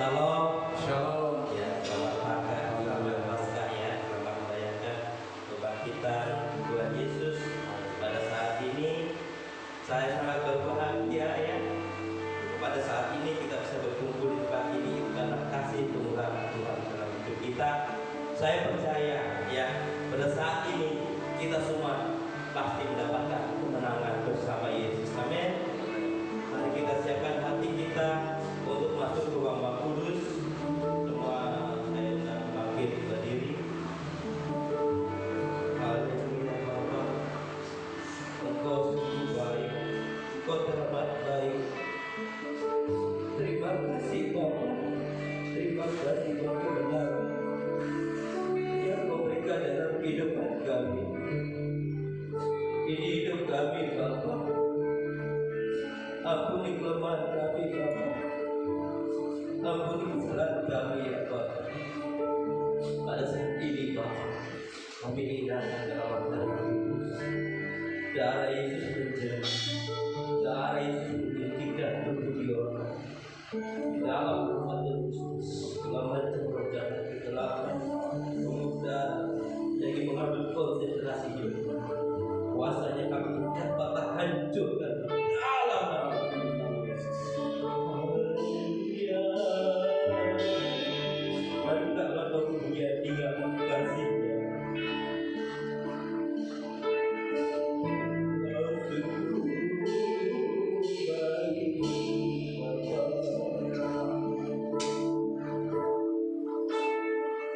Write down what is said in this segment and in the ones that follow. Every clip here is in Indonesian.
Shalom. Shalom. Ya, selamat Paskah, selamat Paskah ya. Selamat merayakan kebangkitan Tuhan Yesus. Pada saat ini saya sangat berbahagia ya. Pada saat ini kita bisa berkumpul di tempat ini karena kasih Tuhan dalam hidup kita. Saya percaya ya, pada saat ini kita semua pasti mendapatkan kemenangan bersama Yesus. Amin. Mari kita siapkan hati kita untuk masuk ke ruang Maha Kudus. Semua saya undang bangkit berdiri. Haleluya Bapa, Engkau sungguh baik, Engkau teramat baik. Terima kasih Bapa, terima kasih Bapa kebenaran yang Kau berikan dalam kehidupan kami. Ini hidup kami Bapa. Ampuni kelemahan kami Bapa. Ampuni kesalahan kami ya Bapa. Pada saat ini Bapa, kami indahkan dalam darah Yesus. Darah Yesus menjadi, darah Yesus menjadikan bagi orang. Dalam nama Yesus, telah mencemurkan kegelapan, mengudara, jadi mengambil konsentrasi hidup. Kuasanya kami dapat hancurkan dalam nama Yesus. Haleluya. Mantaplah kau punya tiga kasihnya.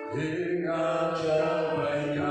Dengan kebaikannya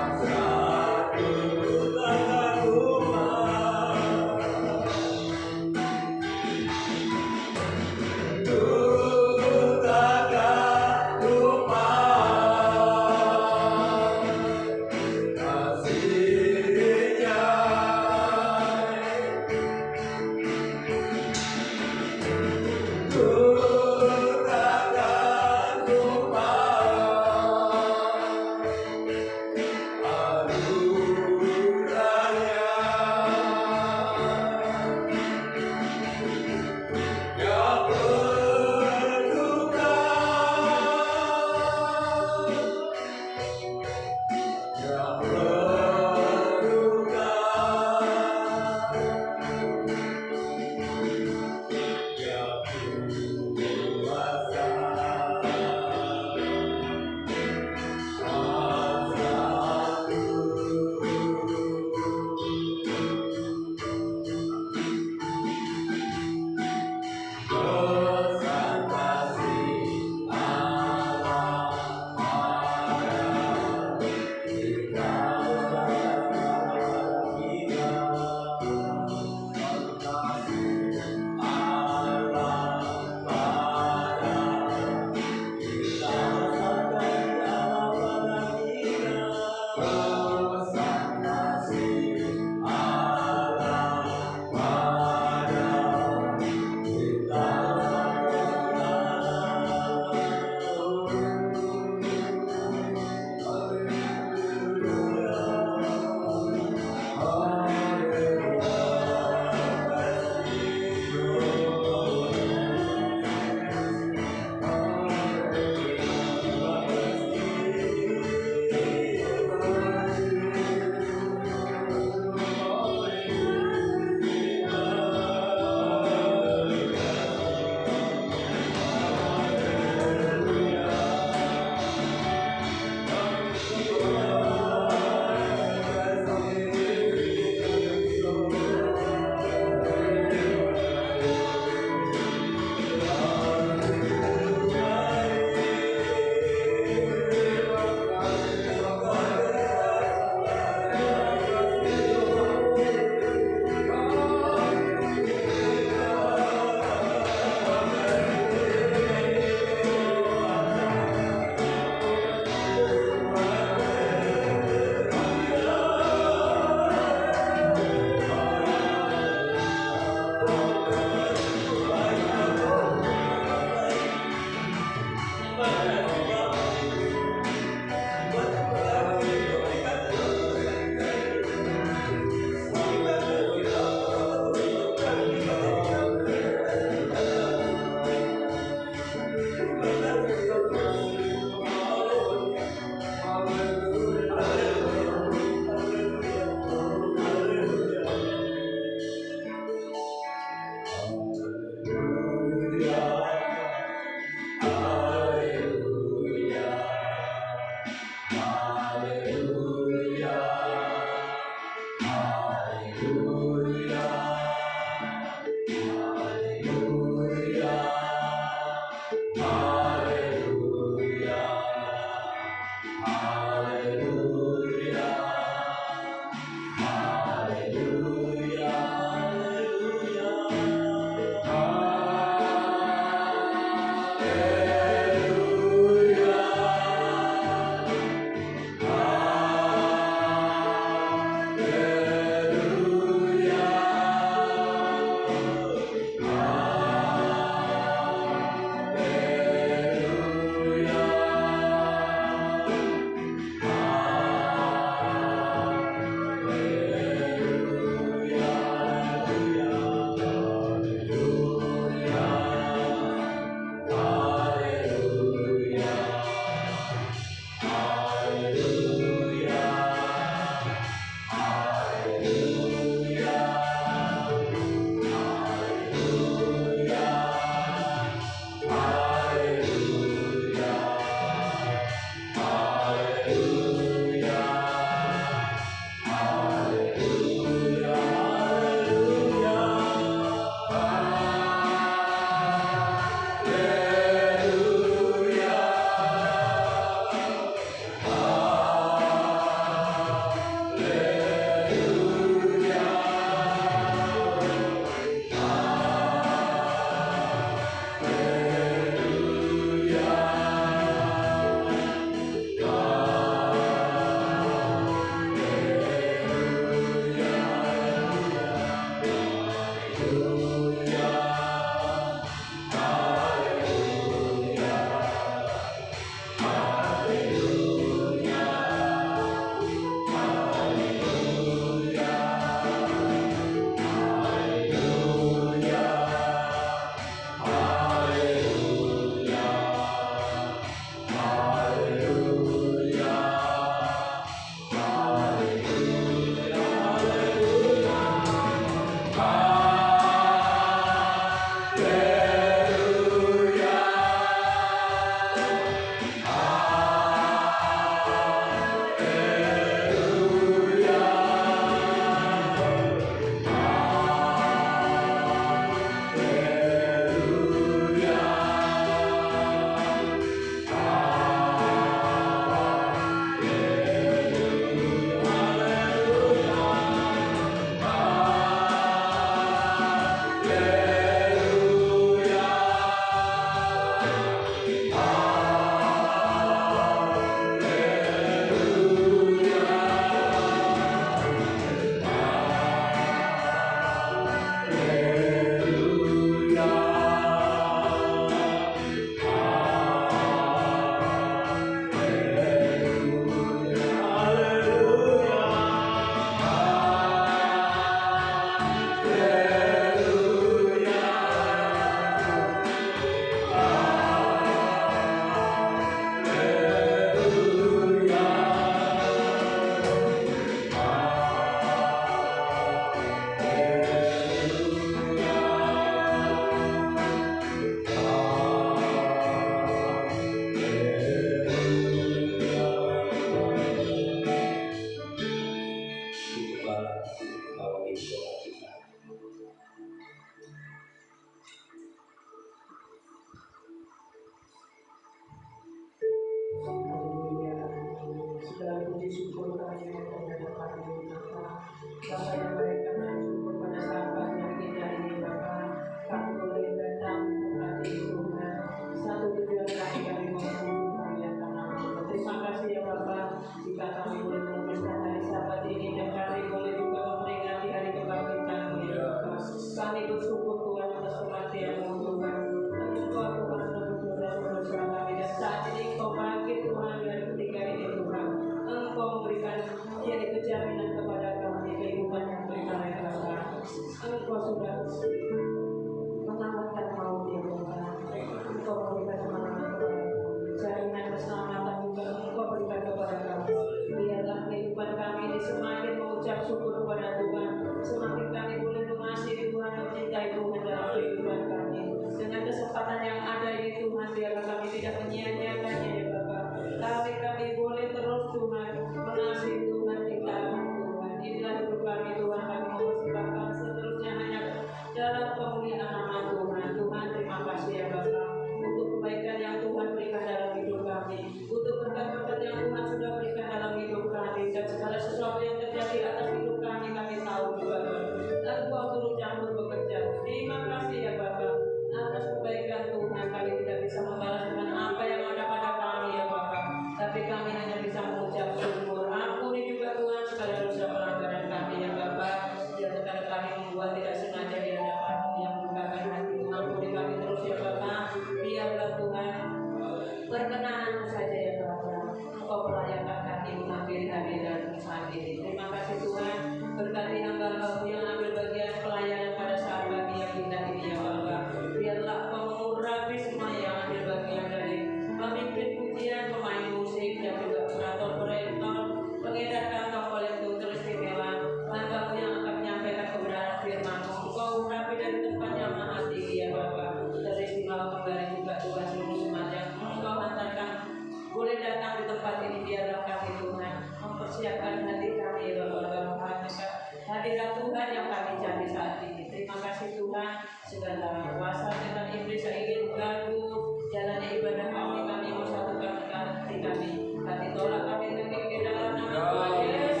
Tuhan yang kami cari saat ini. Terima kasih Tuhan, segala kuasa dengan iblis yang ingin mengganggu jalannya ibadah kami mau satukan hati kami. Kami tolak, kami tengok ke dalam nama Tuhan Yesus.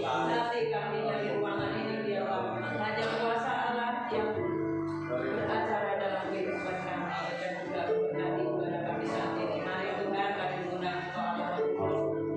Nanti kami dari ruangan ini biarlah hanya kuasa Allah yang beracara dalam kehidupan kami dan juga berkati ibadah kami saat ini. Mari Tuhan, kami mengundang Engkau Allah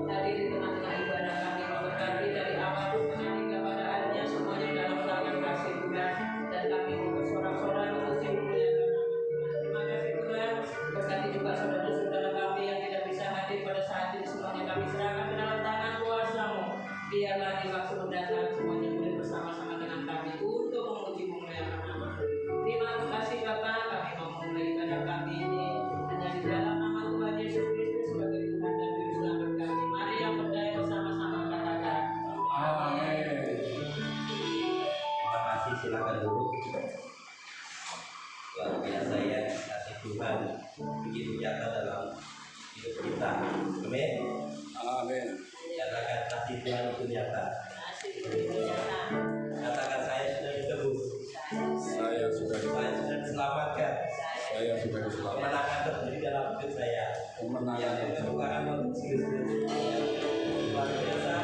tadi di tengah-tengah ibadah kami memberkati dari awal tengah hingga pada akhirnya semuanya dalam tangan kasih Tuhan, dan kami bersorak-sorai memuji memuliakan nama Tuhan. Terima kasih Tuhan, berkati juga saudara-saudara kami yang tidak bisa hadir pada saat ini, semuanya kami serahkan ke dalam tangan kuasa-Mu. Biarlah di waktu mendatang semuanya boleh bersama-sama dengan kami untuk memuji memuliakan nama-Mu. Terima kasih Bapa, kami mau memulai ibadah kami ini hanya di dalam nama Tuhan Yesus Kristus sebagai Tuhan dan Juru Selamat kami. Mari yang berdaya bersama-sama katakan amin. Terima kasih, silakan dulu. Luar biasa ya, kasih Tuhan begitu nyata dalam hidup kita. Amin. Amin. Nyatakan kasih Tuhan itu nyata. Kasih Tuhan itu nyata. Katakan saya sudah ditebus. Saya sudah diselamatkan. Saya sudah diselamatkan. Kemenangan terjadi dalam hidup saya. Kemenangan yang merupakan luar biasa.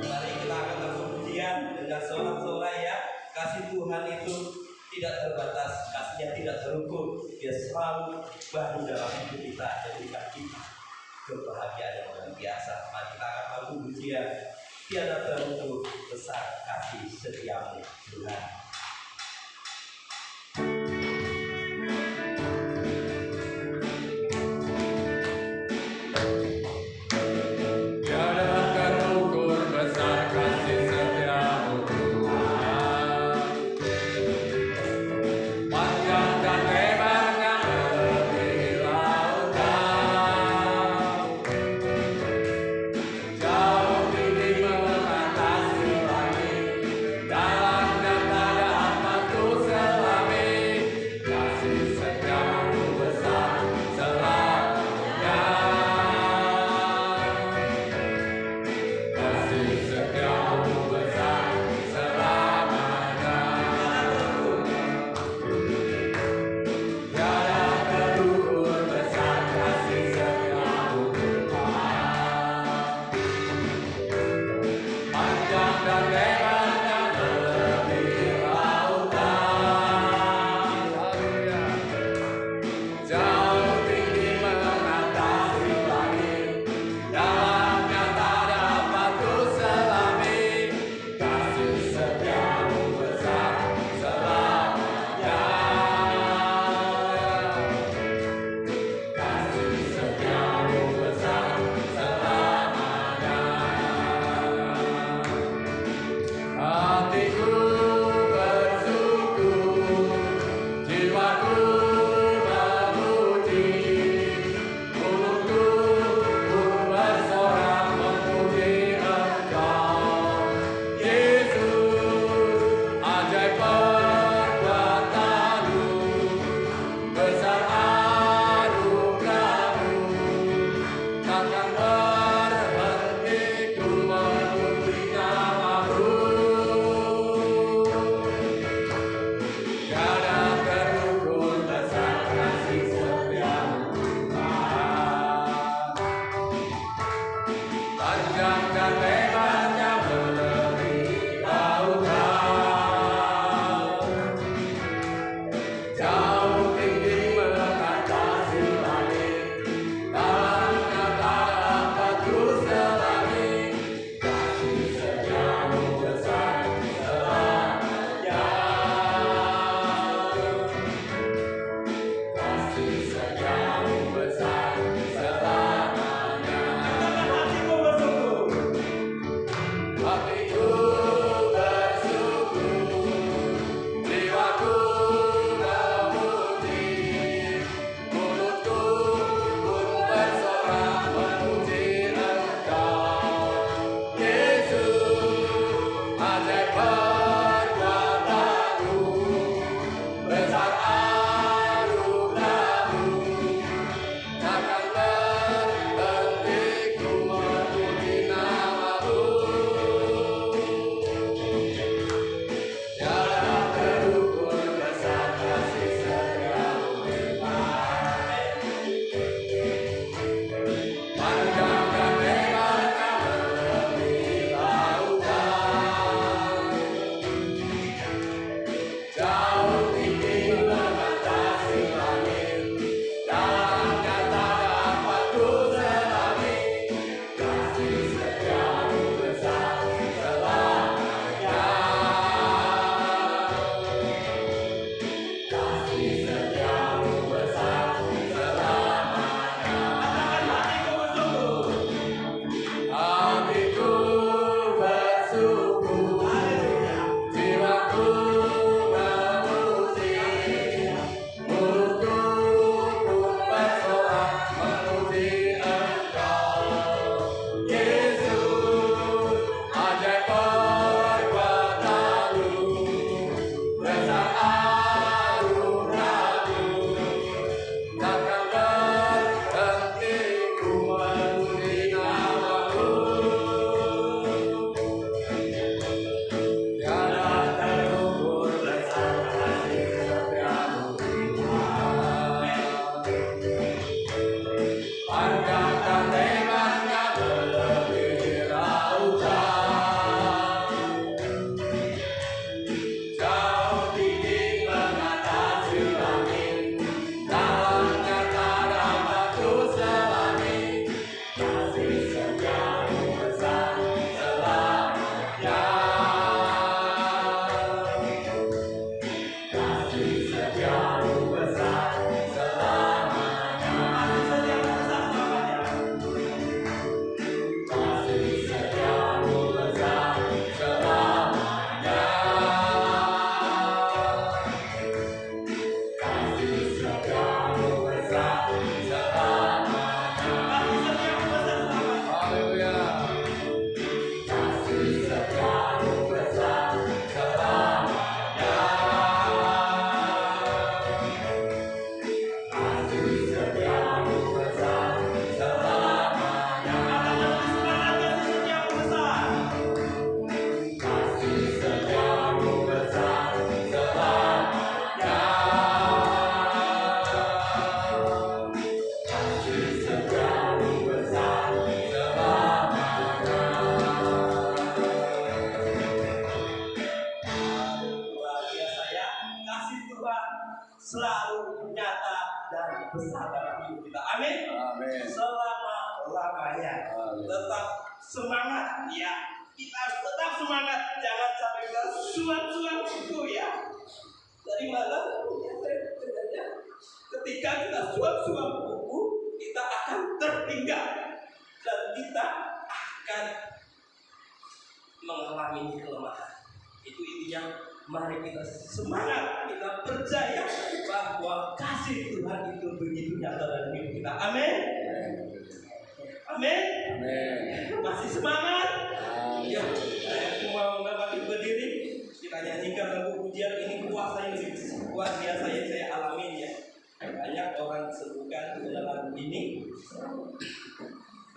Mari kita akan terpujian dengan sorak-sorai ya. Kasih Tuhan itu tidak terbatas, kasihnya tidak terukur. Dia selalu baru dalam hidup kita, jadikan kita kebahagiaan yang luar biasa. Mari kita akan pujian. Tiada terukur besar kasih setiamu Tuhan. selalu nyata dan besar dalam hidup kita. Amin. Amin. Selama-lamanya. Amin. Tetap semangat ya. Kita harus tetap semangat. Jangan sampai kita suam-suam itu ya. Dari mana? Ketika kita suam-suam buku, kita akan tertinggal dan kita akan mengalami kelemahan. Itu intinya, mari kita semangat, kita percaya bahwa kasih Tuhan itu begitu nyata dalam hidup kita. Amin. Amin. Amin. Masih semangat? Ya, saya mau berdiri. Kita nyanyikan lagu pujian ini, kuasa yang luar biasa yang saya alami ya. Banyak orang disembuhkan dalam lagu ini,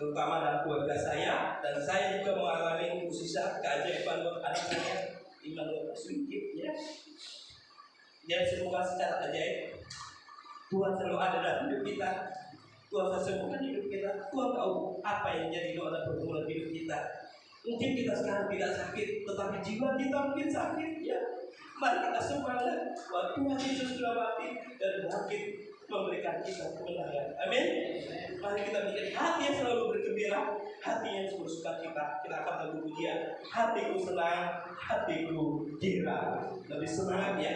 terutama dalam keluarga saya, dan saya juga mengalami mukjizat keajaiban buat anak saya Immanuel sedikit ya. Dia sembuhkan secara ajaib. Tuhan selalu ada dalam hidup kita. Tuhan sembuhkan hidup kita. Tuhan tahu apa yang jadi doa dan pergumulan hidup kita. Mungkin kita sekarang tidak sakit, tetapi jiwa kita mungkin sakit ya. Mari kita semangat bahwa Tuhan Yesus sudah mati dan bangkit memberikan kita kemenangan. Amin. Mari kita bikin hati yang selalu bergembira, hati yang bersuka cita. Kita akan lagu pujian, hatiku senang, hatiku girang. Lebih semangat ya.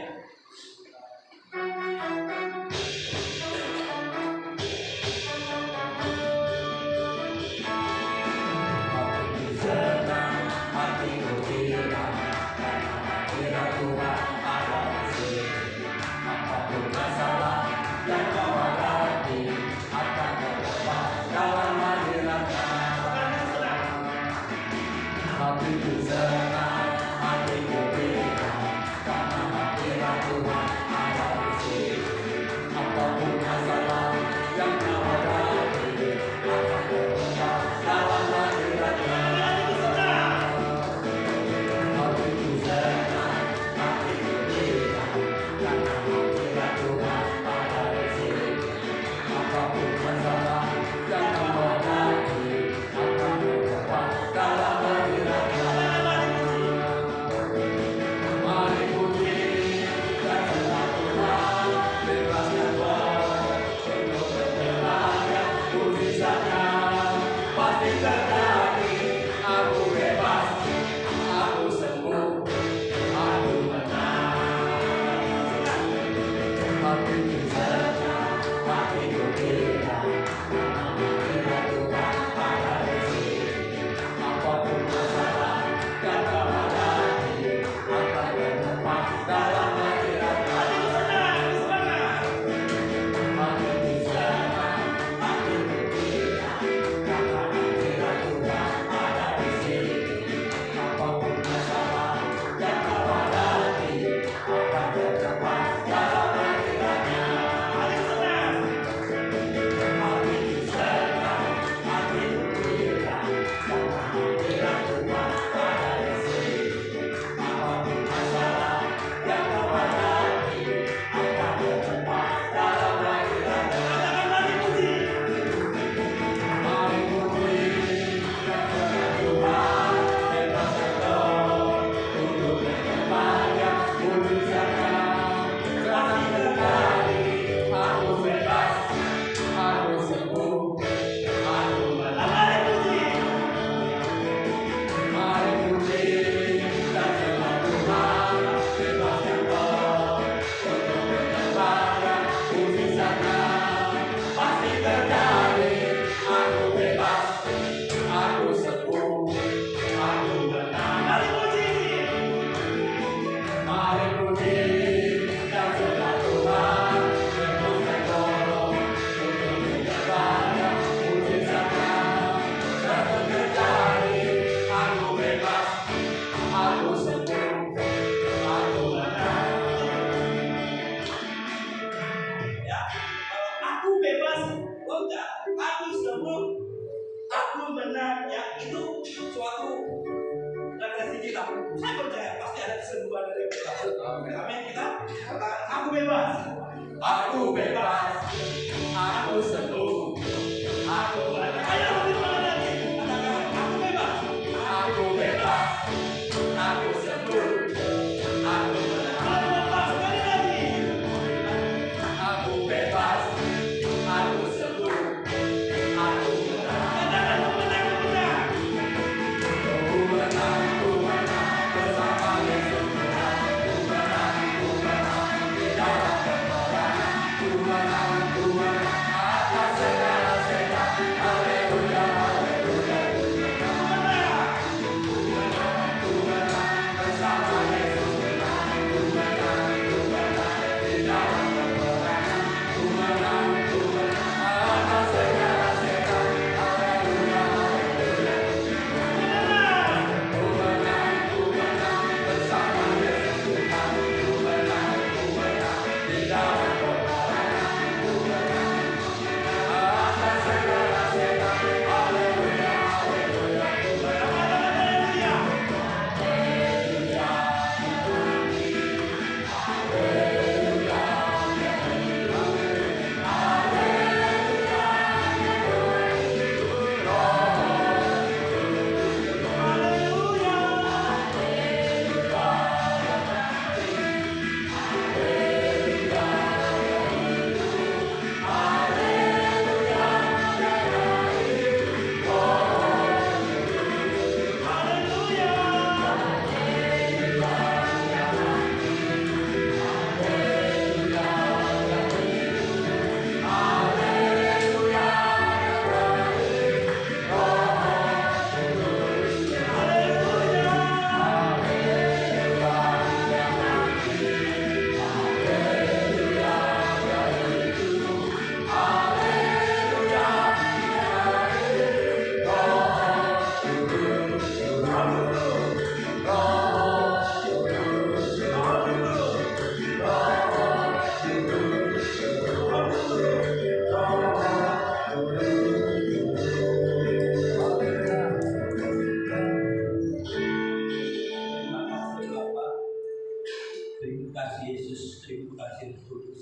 Terima kasih Yesus, terima kasih Tuhan.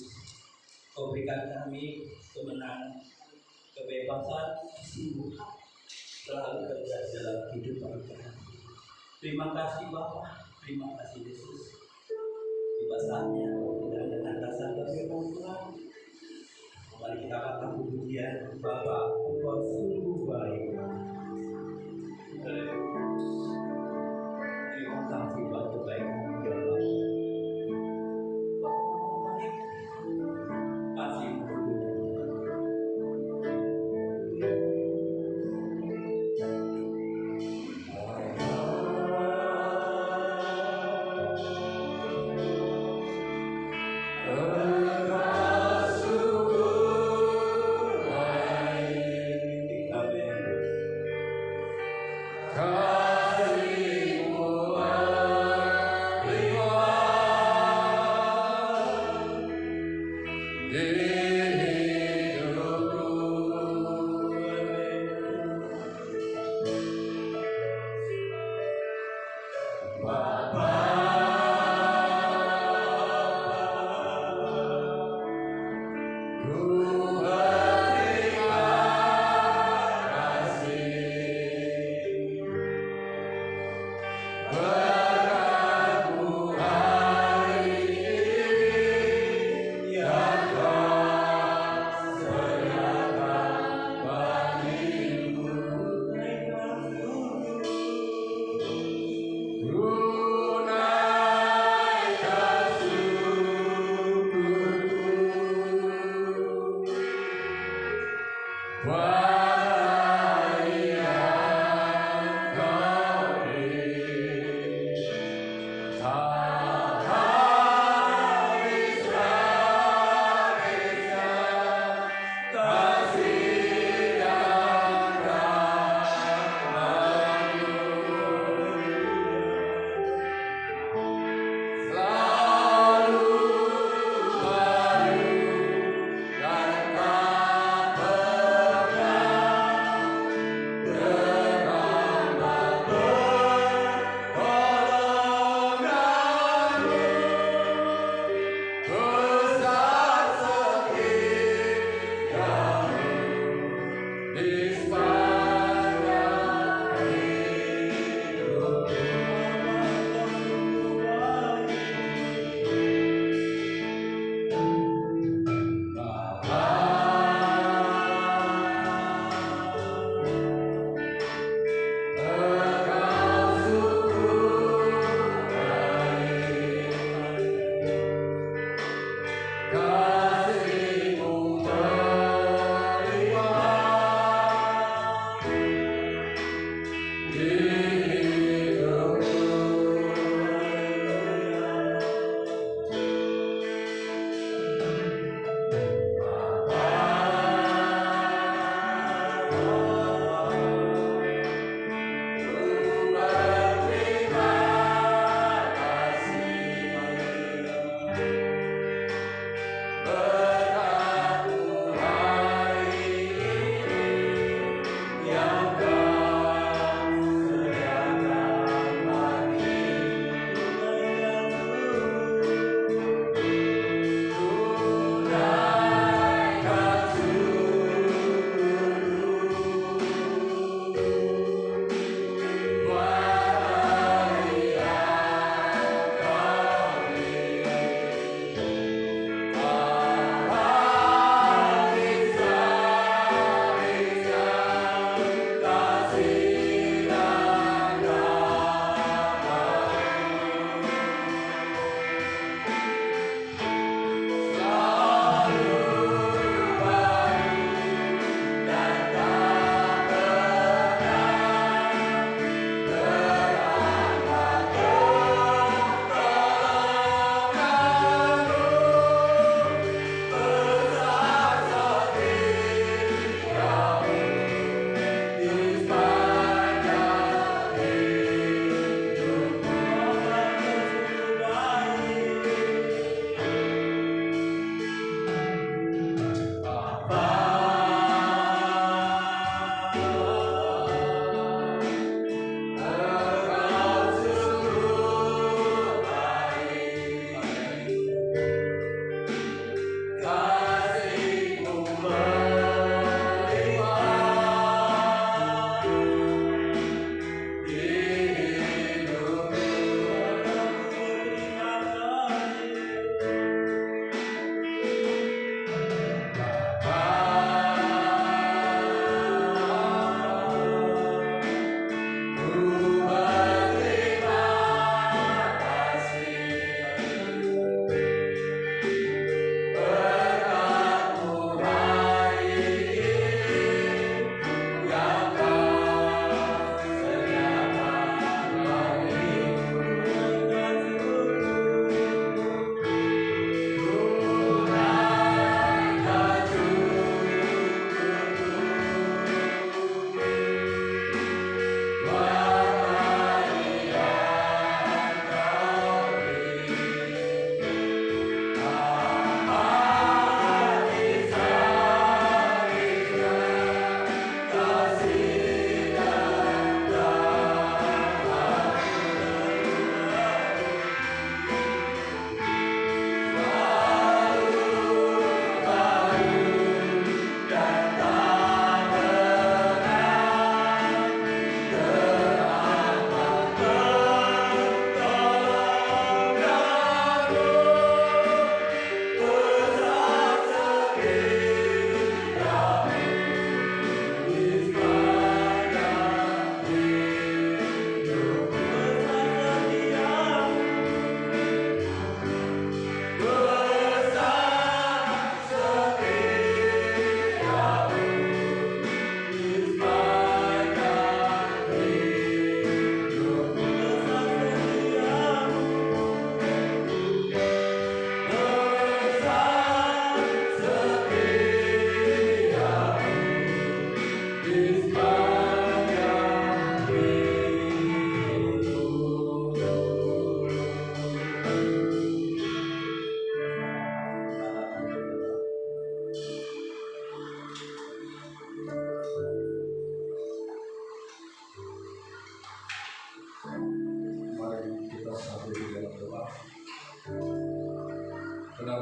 Kau berikan kami kemenangan, kebebasan, kesembuhan selalu terjadi dalam kehidupan kami. Terima kasih Bapa, terima kasih Yesus. Tiba saatnya kita dengan rasa bersyukur Tuhan. Mari kita katakan pujian Bapa, Engkau sungguh baik. Terima kasih buat kebaikan ya Allah. Kasih Bye.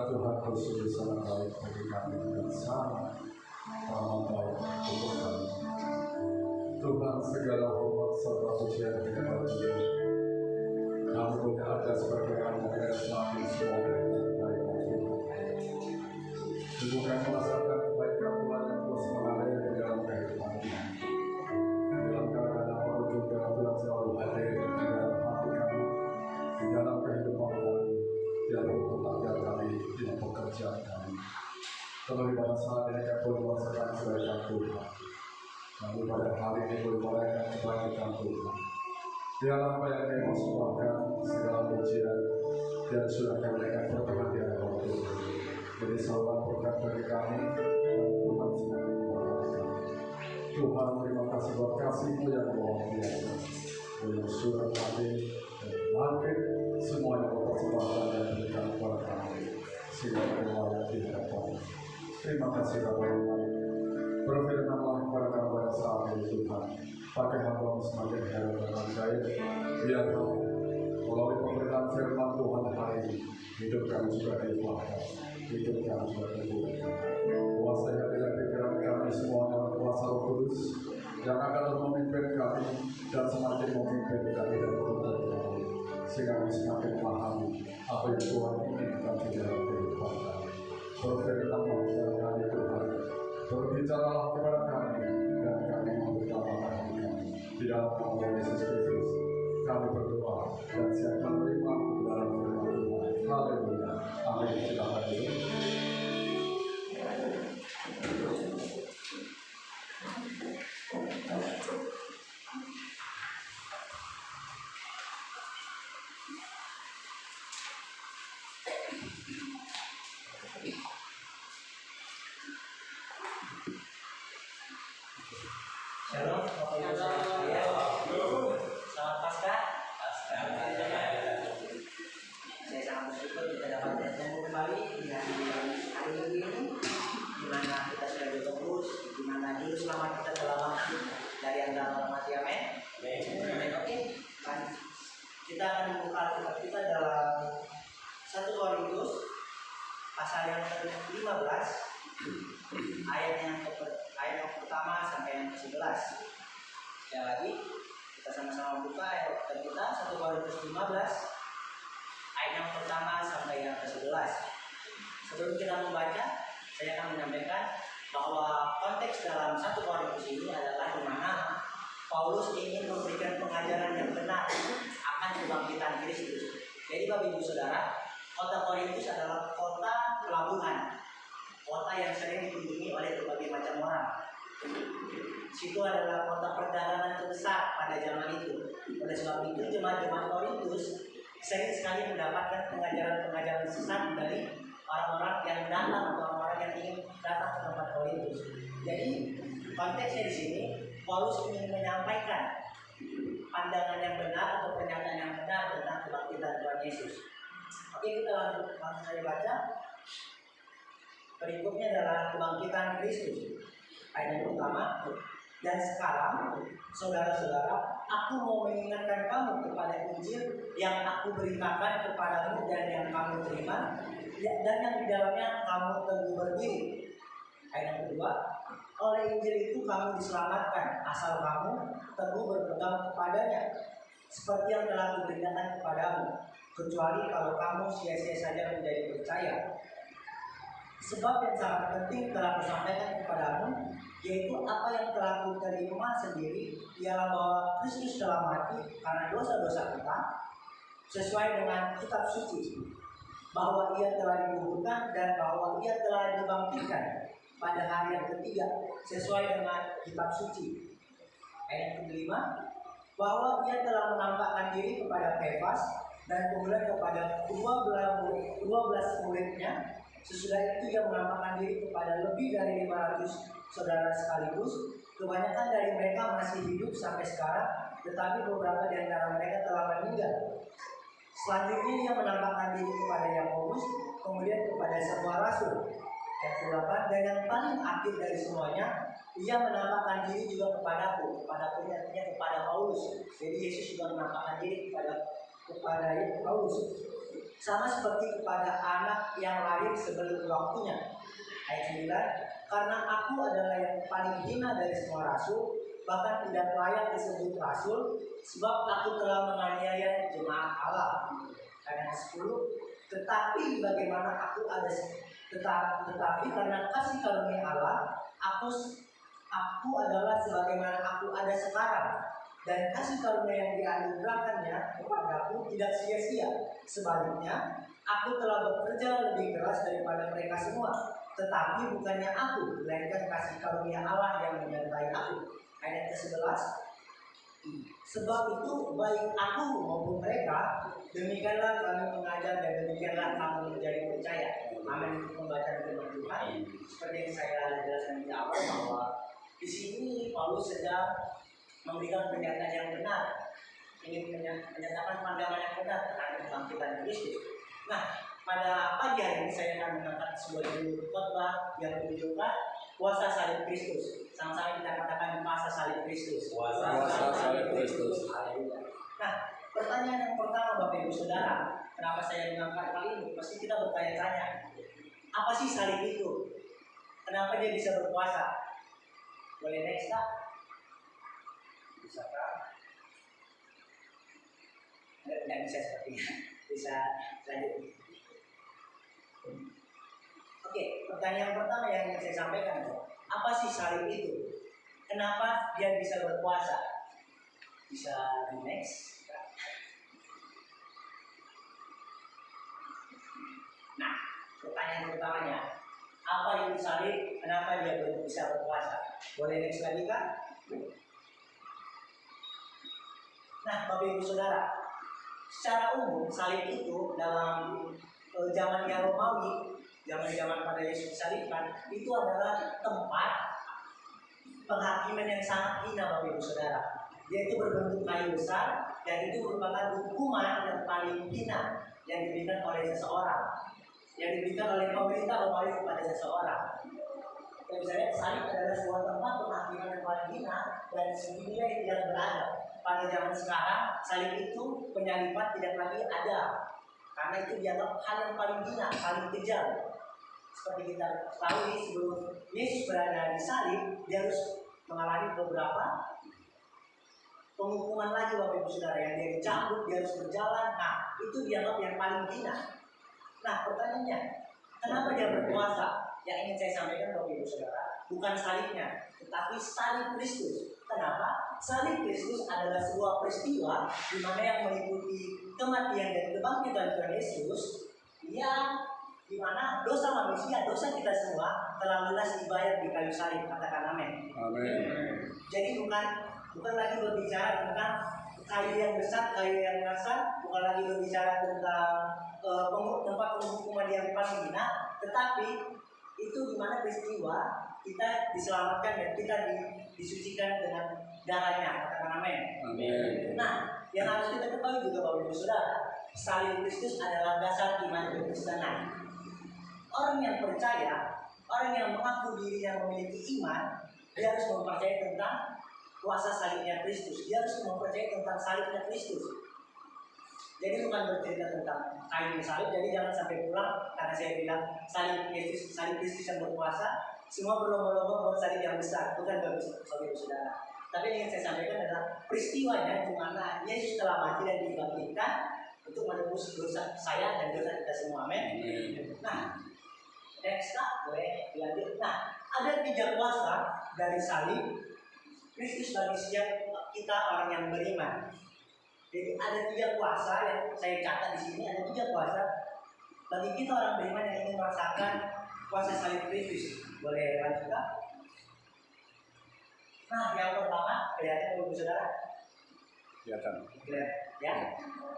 Tuhan Yesus sangat baik bagi kami dan sangat amat baik untuk kami. Tuhan segala hormat serta pujian kita bagi kami punya ada sebagai anak yang semakin semua yang terbaik bagi Tuhan. Bukan merasakan kebaikan Tuhan yang terus mengalir di dalam kehidupan kami. Dalam keadaan apapun juga Tuhan selalu hadir di dalam hati kami, di dalam kehidupan kami, di dalam tempat kami, di dalam pekerjaan kami. Terlebih pada saat ini kami boleh merasakan kebaikan Tuhan. Lalu pada hari ini boleh merayakan kebaikan Tuhan. Dialah apa yang kami persembahkan segala pujian dan sudah kami berikan pertolongan di hadapan Tuhan. Jadi sahabat berkat bagi kami dan Tuhan semakin memberkati kami. Tuhan terima kasih buat kasih-Mu yang luar biasa. Dalam surat hati dan langit semuanya berpersembahkan dan berikan kepada kami sehingga kami layak di hadapan. Terima kasih Bapa yang baik. Berfirmanlah kepada kami pada saat ini Tuhan. Pakai hamba semakin heran dan ajaib. Biar kami melalui pemberitaan firman Tuhan hari ini hidup kami juga diubahkan, hidup kami juga diubahkan. Kuasa yang tidak pikiran kami semua dalam kuasa Roh Kudus yang akan memimpin kami dan semakin memimpin kami dan menuntun kami sehingga kami semakin memahami apa yang Tuhan inginkan di dalam kehidupan kami. Berfirmanlah kepada kami Tuhan, berbicaralah kepada kami dan kami memberitahukan kami di dalam nama Yesus Kristus. Kami berdoa dan siap menerima dalam firman Tuhan. Haleluya. Amin. Silakan duduk. Shalom, Bapak Ibu sekalian. Selamat Paskah. Saya sangat bersyukur kita dapat bertemu kembali di hari Minggu ini, di mana kita sudah bertembus, di mana juru selamat kita telah masuk dari antara mati. Amin. Oke, kita akan membuka Alkitab kita dalam 1 Korintus pasal yang ke-15 ayat yang pertama sampai yang ke-11. Sekali lagi kita sama-sama buka ayat kita 1 Korintus 15 ayat yang pertama sampai yang ke-11. Sebelum kita membaca, saya akan menyampaikan bahwa konteks dalam 1 Korintus ini adalah di mana Paulus ingin memberikan pengajaran yang benar akan kebangkitan Kristus. Jadi Bapak Ibu Saudara, kota Korintus adalah kota pelabuhan, kota yang sering dikunjungi oleh berbagai macam orang. Situ adalah kota perdagangan terbesar pada zaman itu. Oleh sebab itu jemaat-jemaat Korintus sering sekali mendapatkan pengajaran-pengajaran sesat dari orang-orang yang datang atau orang-orang yang ingin datang ke tempat Korintus. Jadi konteksnya di sini Paulus ingin menyampaikan pandangan yang benar atau pernyataan yang benar tentang kebangkitan Tuhan Yesus. Oke, kita langsung saja baca. Berikutnya adalah kebangkitan Kristus. Ayat yang pertama, dan sekarang saudara-saudara, aku mau mengingatkan kamu kepada Injil yang aku beritakan kepadamu dan yang kamu terima dan yang di dalamnya kamu teguh berdiri. Ayat yang kedua, oleh Injil itu kamu diselamatkan asal kamu teguh berpegang kepadanya seperti yang telah kuberitakan kepadamu, kecuali kalau kamu sia-sia saja menjadi percaya. Sebab yang sangat penting telah kusampaikan kepadamu, yaitu apa yang telah kuterima sendiri, ialah bahwa Kristus telah mati karena dosa-dosa kita, sesuai dengan kitab suci, bahwa ia telah dikuburkan dan bahwa ia telah dibangkitkan pada hari yang ketiga, sesuai dengan kitab suci. Ayat yang kelima, bahwa ia telah menampakkan diri kepada Kefas dan kemudian kepada 12 muridnya. Sesudah itu ia menampakkan diri kepada lebih dari 500 saudara sekaligus. Kebanyakan dari mereka masih hidup sampai sekarang, tetapi beberapa di antara mereka telah meninggal. Selanjutnya ia menampakkan diri kepada Yakobus, kemudian kepada semua rasul. Yang ke-8, dan yang paling akhir dari semuanya, ia menampakkan diri juga kepadaku. Kepadaku ini artinya kepada Paulus. Jadi Yesus juga menampakkan diri kepada Paulus. sama seperti kepada anak yang lahir sebelum waktunya. Ayat 9, karena aku adalah yang paling hina dari semua rasul, bahkan tidak layak disebut rasul, sebab aku telah menganiaya jemaat Allah. Ayat 10, tetapi bagaimana aku ada tetapi karena kasih karunia Allah, aku adalah sebagaimana aku ada sekarang, dan kasih karunia yang dianugerahkannya kepadaku tidak sia-sia. Sebaliknya, aku telah bekerja lebih keras daripada mereka semua, tetapi bukannya aku, melainkan kasih karunia Allah yang menyertai aku. Ayat ke-11, sebab itu baik aku maupun mereka, demikianlah kami mengajar dan demikianlah kamu menjadi percaya. Amin. Pembacaan firman Tuhan. Seperti yang saya jelaskan di awal, bahwa di sini Paulus sedang memberikan pernyataan yang benar, ingin menyatakan pandangan yang benar terhadap kebangkitan Kristus. Nah, pada pagi hari ini saya akan mengangkat sebuah judul khotbah yang berjudul Kuasa Salib Kristus. Sama-sama kita katakan kuasa salib Kristus. Kuasa salib Kristus. Nah, pertanyaan yang pertama Bapak Ibu Saudara, kenapa saya mengangkat hal ini? Pasti kita bertanya-tanya, apa sih salib itu? Kenapa dia bisa berkuasa? Boleh next Kak? Bisa Kak? Tidak bisa sepertinya. Bisa lanjut. Oke, pertanyaan pertama yang ingin saya sampaikan, apa sih salib itu? Kenapa dia bisa berkuasa? Bisa di next. Nah, pertanyaan pertamanya, apa itu salib? Kenapa dia bisa berkuasa? Boleh next lagi Kak? Nah, Bapak Ibu Saudara, secara umum salib itu dalam zaman Romawi, zaman pada Yesus disalibkan, itu adalah tempat penghakiman yang sangat hina Bapak Ibu Saudara. Yaitu berbentuk kayu besar, dan itu merupakan hukuman yang paling hina yang diberikan oleh seseorang, yang diberikan oleh pemerintah Romawi kepada seseorang. Dan misalnya salib adalah sebuah tempat penghakiman yang paling hina dan sedunia yang berada. Pada zaman sekarang salib itu penyaliban tidak lagi ada, karena itu dianggap hal yang paling hina, paling kejam. Seperti kita ketahui, sebelum Yesus berada di salib, dia harus mengalami beberapa penghukuman lagi Bapak Ibu Saudara, yang dia dicambuk, dia harus berjalan. Nah, itu dianggap yang paling hina. Nah, pertanyaannya, kenapa dia berkuasa? Yang ingin saya sampaikan Bapak Ibu Saudara, bukan salibnya, tetapi salib Kristus. Kenapa? Salib Kristus adalah sebuah peristiwa di mana yang meliputi kematian dan kebangkitan Tuhan Yesus, yang di mana dosa manusia, dosa kita semua telah lunas dibayar di kayu salib. Katakan amin. Amin. Jadi bukan lagi berbicara tentang kayu yang besar, kayu yang kasar, bukan lagi berbicara tentang tempat penghukuman yang paling hina, tetapi itu di mana peristiwa kita diselamatkan dan kita disucikan dengan darahnya. Katakan amin. Amin. Nah, yang harus kita ketahui juga Bapak Ibu Saudara, salib Kristus adalah dasar iman kekristenan. Orang yang percaya, orang yang mengaku dirinya memiliki iman, dia harus mempercayai tentang kuasa salibnya Kristus. Dia harus mempercayai tentang salibnya Kristus. Jadi bukan bercerita tentang kayu salib. Jadi jangan sampai pulang karena saya bilang salib Kristus yang berkuasa, semua berlomba-lomba buat salib yang besar. Bukan bagus Bapak Ibu Saudara. Tapi yang ingin saya sampaikan adalah peristiwanya di mana Yesus telah mati dan dibangkitkan untuk menebus dosa saya dan dosa kita semua. Amin. Nah, next boleh dilanjut. Nah, ada 3 kuasa dari salib Kristus bagi setiap kita orang yang beriman. Jadi ada 3 kuasa yang saya catat di sini. Ada 3 kuasa bagi kita orang beriman yang ingin merasakan kuasa salib Kristus. Boleh lanjut Kak? Nah, yang pertama kelihatan Ibu Saudara? Kelihatan. Ya?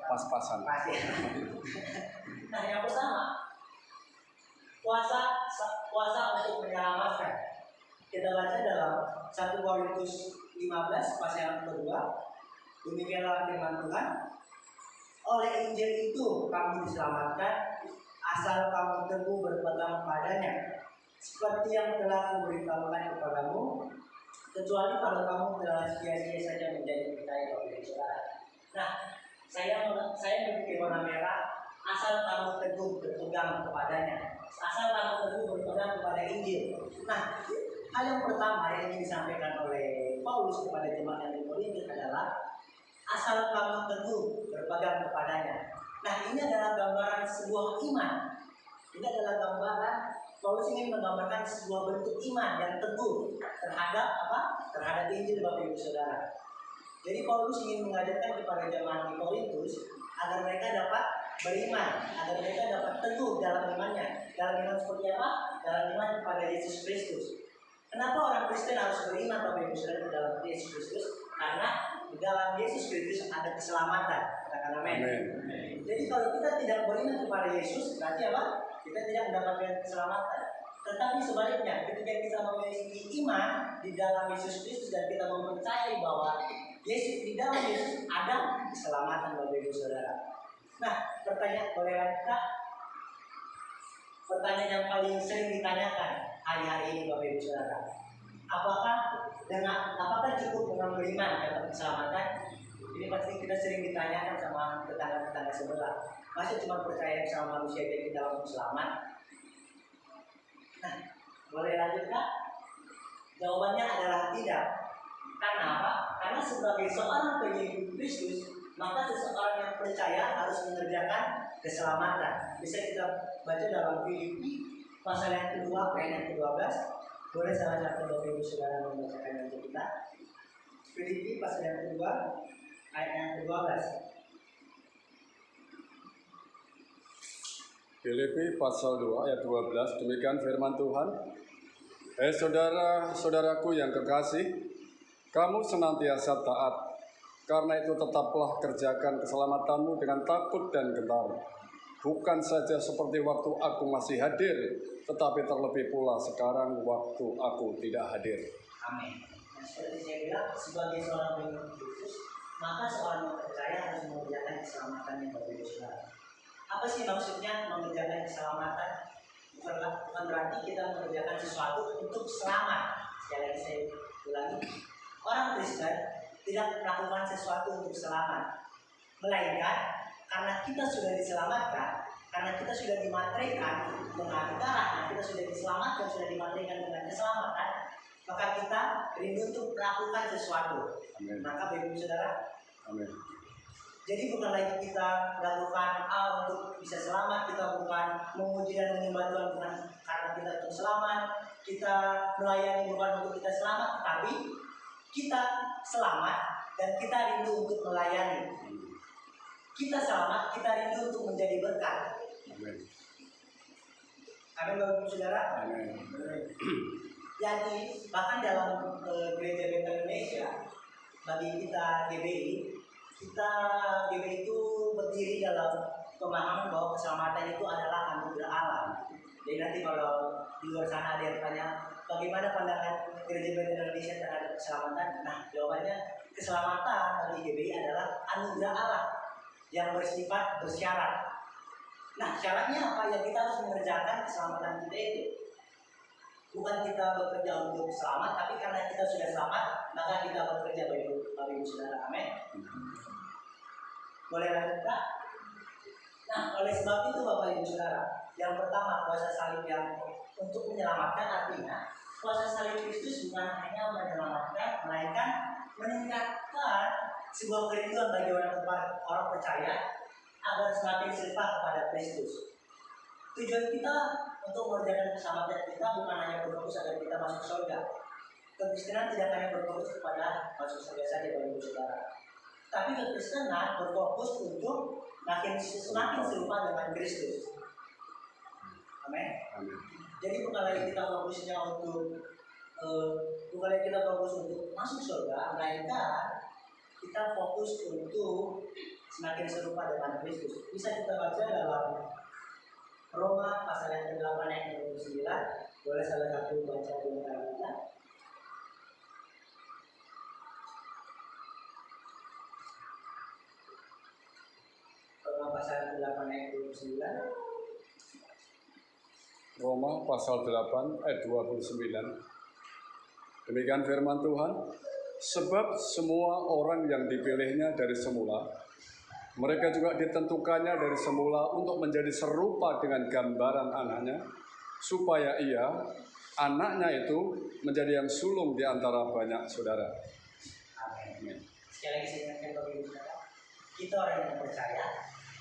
Pas-pasan. Pas ya. Nah, yang pertama kuasa untuk menyelamatkan. Kita baca dalam 1 Korintus 15 pasal yang kedua. Demikianlah firman Tuhan, oleh Injil itu kamu diselamatkan, asal kamu teguh berpegang padanya, seperti yang telah kuberitahukan kepadamu, kecuali kalau kamu telah sia-sia saja menjadi percaya kepada Saudara. Nah, saya memiliki warna merah asal kamu teguh berpegang kepadanya, asal kamu teguh berpegang kepada Injil. Nah, hal yang pertama yang ingin disampaikan oleh Paulus kepada jemaat yang di Korintus adalah asal kamu teguh berpegang kepadanya. Nah, ini adalah gambaran sebuah iman. Ini adalah gambaran Paulus ingin menggambarkan sebuah bentuk iman yang teguh terhadap apa? Terhadap Injil, Bapak Ibu Saudara. Jadi Paulus ingin mengajarkan kepada jemaat di Korintus agar mereka dapat beriman, agar mereka dapat teguh dalam imannya. Dalam iman seperti apa? Dalam iman kepada Yesus Kristus. Kenapa orang Kristen harus beriman, Bapak Ibu Saudara, dalam Yesus Kristus? Karena di dalam Yesus Kristus ada keselamatan. Katakan amin. Jadi kalau kita tidak beriman kepada Yesus, berarti apa? Kita tidak mendapatkan keselamatan. Tetapi sebaliknya, ketika kita memiliki iman di dalam Yesus Kristus dan kita mempercayai bahwa Yesus, di dalam Yesus ada keselamatan, Bapak Ibu Saudara. Nah, pertanyaan boleh Kak? Pertanyaan yang paling sering ditanyakan hari-hari ini, Bapak Ibu Saudara, apakah cukup dengan beriman dapat keselamatan? Ini pasti kita sering ditanyakan sama tetangga-tetangga sebelah. Masa cuma percaya sama manusia jadi kita langsung selamat? Nah, boleh lanjut Kak? Jawabannya adalah tidak. Karena apa? Karena sebagai seorang pengikut Kristus, maka seseorang yang percaya harus mengerjakan keselamatan. Bisa kita baca dalam Filipi pasal yang kedua, ayat yang ke-12. Boleh salah satu Bapak Ibu Saudara membacakan untuk kita. Filipi pasal yang kedua, ayat yang ke-12. Filipi pasal 2 ayat 12, demikian firman Tuhan. Hai saudara-saudaraku yang kekasih, kamu senantiasa taat, karena itu tetaplah kerjakan keselamatanmu dengan takut dan gentar. Bukan saja seperti waktu aku masih hadir, tetapi terlebih pula sekarang waktu aku tidak hadir. Amin. Nah, seperti saya bilang, sebagai seorang pengikut Kristus, maka seorang yang percaya harus mengerjakan keselamatannya, Bapak Ibu Saudara. Apa sih maksudnya mengerjakan keselamatan? Bukan berarti kita mengerjakan sesuatu untuk selamat. Sekali lagi saya ulangi, orang Kristen tidak melakukan sesuatu untuk selamat, melainkan karena kita sudah diselamatkan, karena kita sudah dimaterikan dengan darah, kita sudah diselamatkan, sudah dimaterikan dengan keselamatan, maka kita rindu untuk melakukan sesuatu. Amin. Maka Bapak Ibu Saudara, Amin. jadi bukan lagi kita melakukan untuk bisa selamat, kita bukan memuji dan menyembah Tuhan bukan karena kita untuk selamat, kita melayani bukan untuk kita selamat, tapi kita selamat dan kita rindu untuk melayani. Kita selamat, kita rindu untuk menjadi berkat. Amin. Amin, Bapak Ibu Saudara. Amin. Jadi bahkan dalam gereja Bethel Indonesia, bagi kita GBI itu berdiri dalam pemahaman bahwa keselamatan itu adalah anugerah Allah. Jadi nanti kalau di luar sana ada yang tanya bagaimana pandangan gereja Bethel Indonesia terhadap keselamatan, nah jawabannya keselamatan bagi GBI adalah anugerah Allah yang bersifat bersyarat. Nah syaratnya apa? Ya kita harus mengerjakan keselamatan kita itu. Bukan kita bekerja untuk selamat, tapi karena kita sudah selamat, maka kita bekerja bagi Bapak Ibu Saudara. Amin. Boleh lanjut Kak? Nah, oleh sebab itu Bapak Ibu Saudara, yang pertama kuasa salib yang untuk menyelamatkan, artinya kuasa salib Kristus bukan hanya menyelamatkan, melainkan meningkatkan sebuah kerinduan bagi orang percaya agar semakin serupa kepada Kristus. Tujuan kita untuk mengerjakan keselamatan kita bukan hanya berfokus agar kita masuk surga. Kekristenan tidak hanya berfokus kepada masuk surga saja Bapak Ibu Saudara, tapi kekristenan berfokus untuk semakin serupa dengan Kristus. Amin. Jadi bukan lagi kita fokusnya untuk masuk surga, melainkan kita fokus untuk semakin serupa dengan Kristus. Bisa kita baca dalam Roma pasal yang ke-8 ayat 29. Boleh salah satu baca di antara kita. Roma pasal yang ke-8 ayat 29. Roma pasal 8 ayat 29. Demikian firman Tuhan. Sebab semua orang yang dipilihnya dari semula, Mereka juga ditentukannya dari semula untuk menjadi serupa dengan gambaran anaknya, supaya ia, anaknya itu, menjadi yang sulung di antara banyak saudara. Amin. Sekali lagi saya ingatkan Bapak Ibu Saudara, kita orang yang percaya,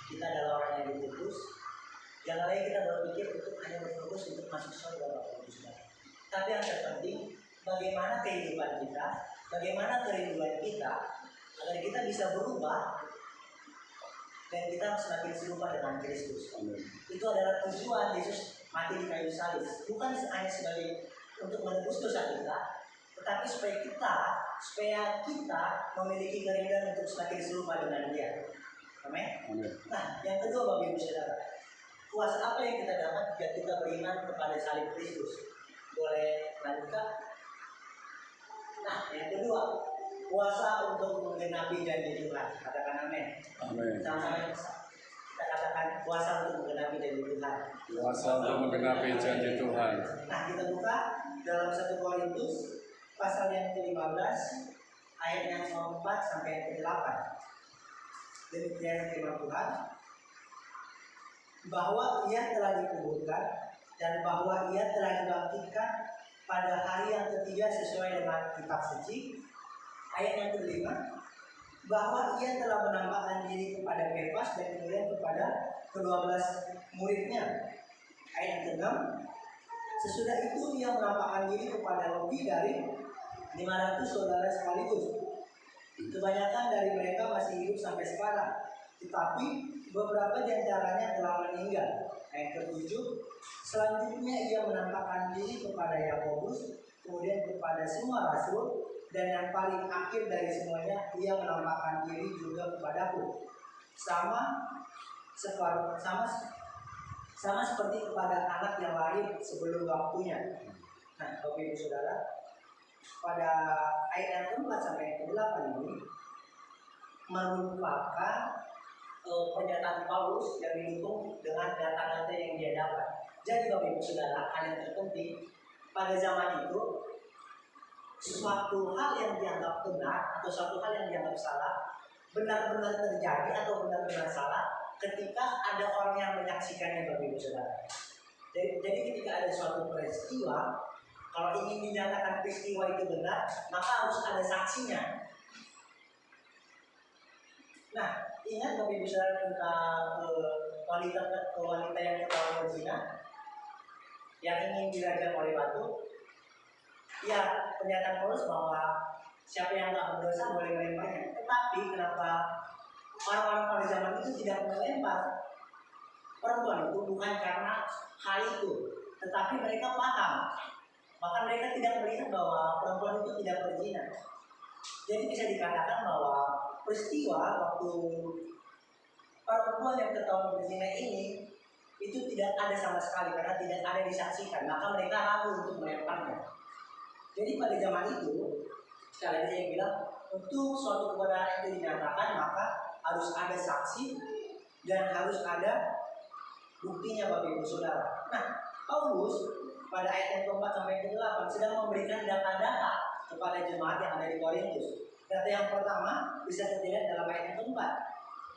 kita adalah orang yang diutus. Jangan lagi kita berpikir untuk hanya berfokus untuk masuk surga Bapak Ibu Saudara. Tapi yang terpenting, bagaimana kehidupan kita, bagaimana kerinduan kita, agar kita bisa berubah dan kita semakin serupa dengan Kristus. Itu adalah tujuan Yesus mati di kayu salib. Bukan hanya sebagai untuk menebus dosa kita, tetapi supaya kita memiliki kerinduan untuk semakin serupa dengan Dia. Amin. Nah, yang kedua Bapak Ibu Saudara, kuasa apa yang kita dapat jika kita beriman kepada salib Kristus? Boleh lanjutkan? Nah, yang kedua, kuasa untuk menggenapi janji Tuhan. Katakan amin. Amin. Sama-sama kita katakan kuasa untuk menggenapi janji Tuhan. Kuasa untuk menggenapi janji Tuhan. Nah, kita buka dalam 1 Korintus pasal yang ke-15 ayat yang ke-4 sampai yang ke-8. Demikian firman Tuhan, bahwa Ia telah dikuburkan dan bahwa Ia telah dibangkitkan pada hari yang ketiga sesuai dengan kitab suci. Ayat yang ke-5, bahwa Ia telah menampakkan diri kepada Kefas dan kemudian kepada ke-12 muridnya. Ayat yang ke-6, sesudah itu Ia menampakkan diri kepada lebih dari 500 saudara sekaligus. Kebanyakan dari mereka masih hidup sampai sekarang, tetapi beberapa di antaranya telah meninggal. Ayat ke-7, selanjutnya Ia menampakkan diri kepada Yakobus, kemudian kepada semua rasul, dan yang paling akhir dari semuanya, Ia menampakkan diri juga kepadaku, sama seperti kepada anak yang lahir sebelum waktunya. Nah, Bapak Ibu Saudara, pada ayat yang ke-4 sampai yang ke-8 ini merupakan pernyataan Paulus yang didukung dengan data-data yang dia dapat. Jadi Bapak Ibu Saudara, hal yang terpenting pada zaman itu, suatu hal yang dianggap benar atau suatu hal yang dianggap salah benar-benar terjadi atau benar-benar salah ketika ada orang yang menyaksikannya, Bapak Ibu Saudara. Jadi ketika ada suatu peristiwa, kalau ingin dinyatakan peristiwa itu benar, maka harus ada saksinya. Nah, ingat Bapak Ibu Saudara tentang wanita yang ketahuan berzina yang ingin dirajam oleh batu. Ya, pernyataan Paulus bahwa siapa yang tak berdosa boleh melemparnya. Tetapi kenapa orang-orang pada zaman itu tidak melempar perempuan itu? Bukan karena hal itu, tetapi mereka paham. Maka mereka tidak melihat bahwa perempuan itu tidak berzina. Jadi bisa dikatakan bahwa peristiwa waktu perempuan yang ketahuan berzina ini itu tidak ada sama sekali karena tidak ada disaksikan. Maka mereka ragu untuk melemparnya. Jadi pada zaman itu, sekali lagi saya bilang, untuk suatu kebenaran itu dinyatakan maka harus ada saksi dan harus ada buktinya Bapak Ibu Saudara. Nah, Paulus pada ayat yang ke-4 sampai ke-8 sedang memberikan data-data kepada jemaat yang ada di Korintus. Data yang pertama bisa kita lihat dalam ayat yang ke-4,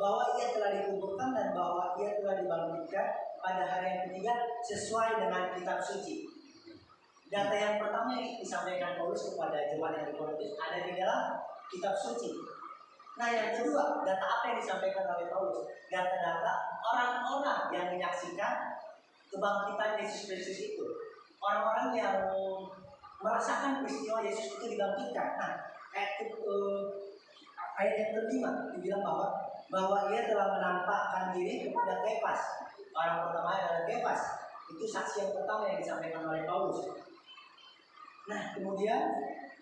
bahwa Ia telah dikuburkan dan bahwa Ia telah dibangkitkan pada hari yang ketiga sesuai dengan kitab suci. Data yang pertama yang disampaikan Paulus kepada jemaat yang di Korintus ada di dalam kitab suci. Nah, yang kedua, data apa yang disampaikan oleh Paulus? Data-data orang-orang yang menyaksikan kebangkitan Yesus Kristus itu. Orang-orang yang merasakan peristiwa Yesus itu dibangkitkan. Nah, ayat yang kelima dibilang bahwa Ia telah menampakkan diri kepada Kefas. Orang pertama adalah Kefas. Itu saksi yang pertama yang disampaikan oleh Paulus. Nah, kemudian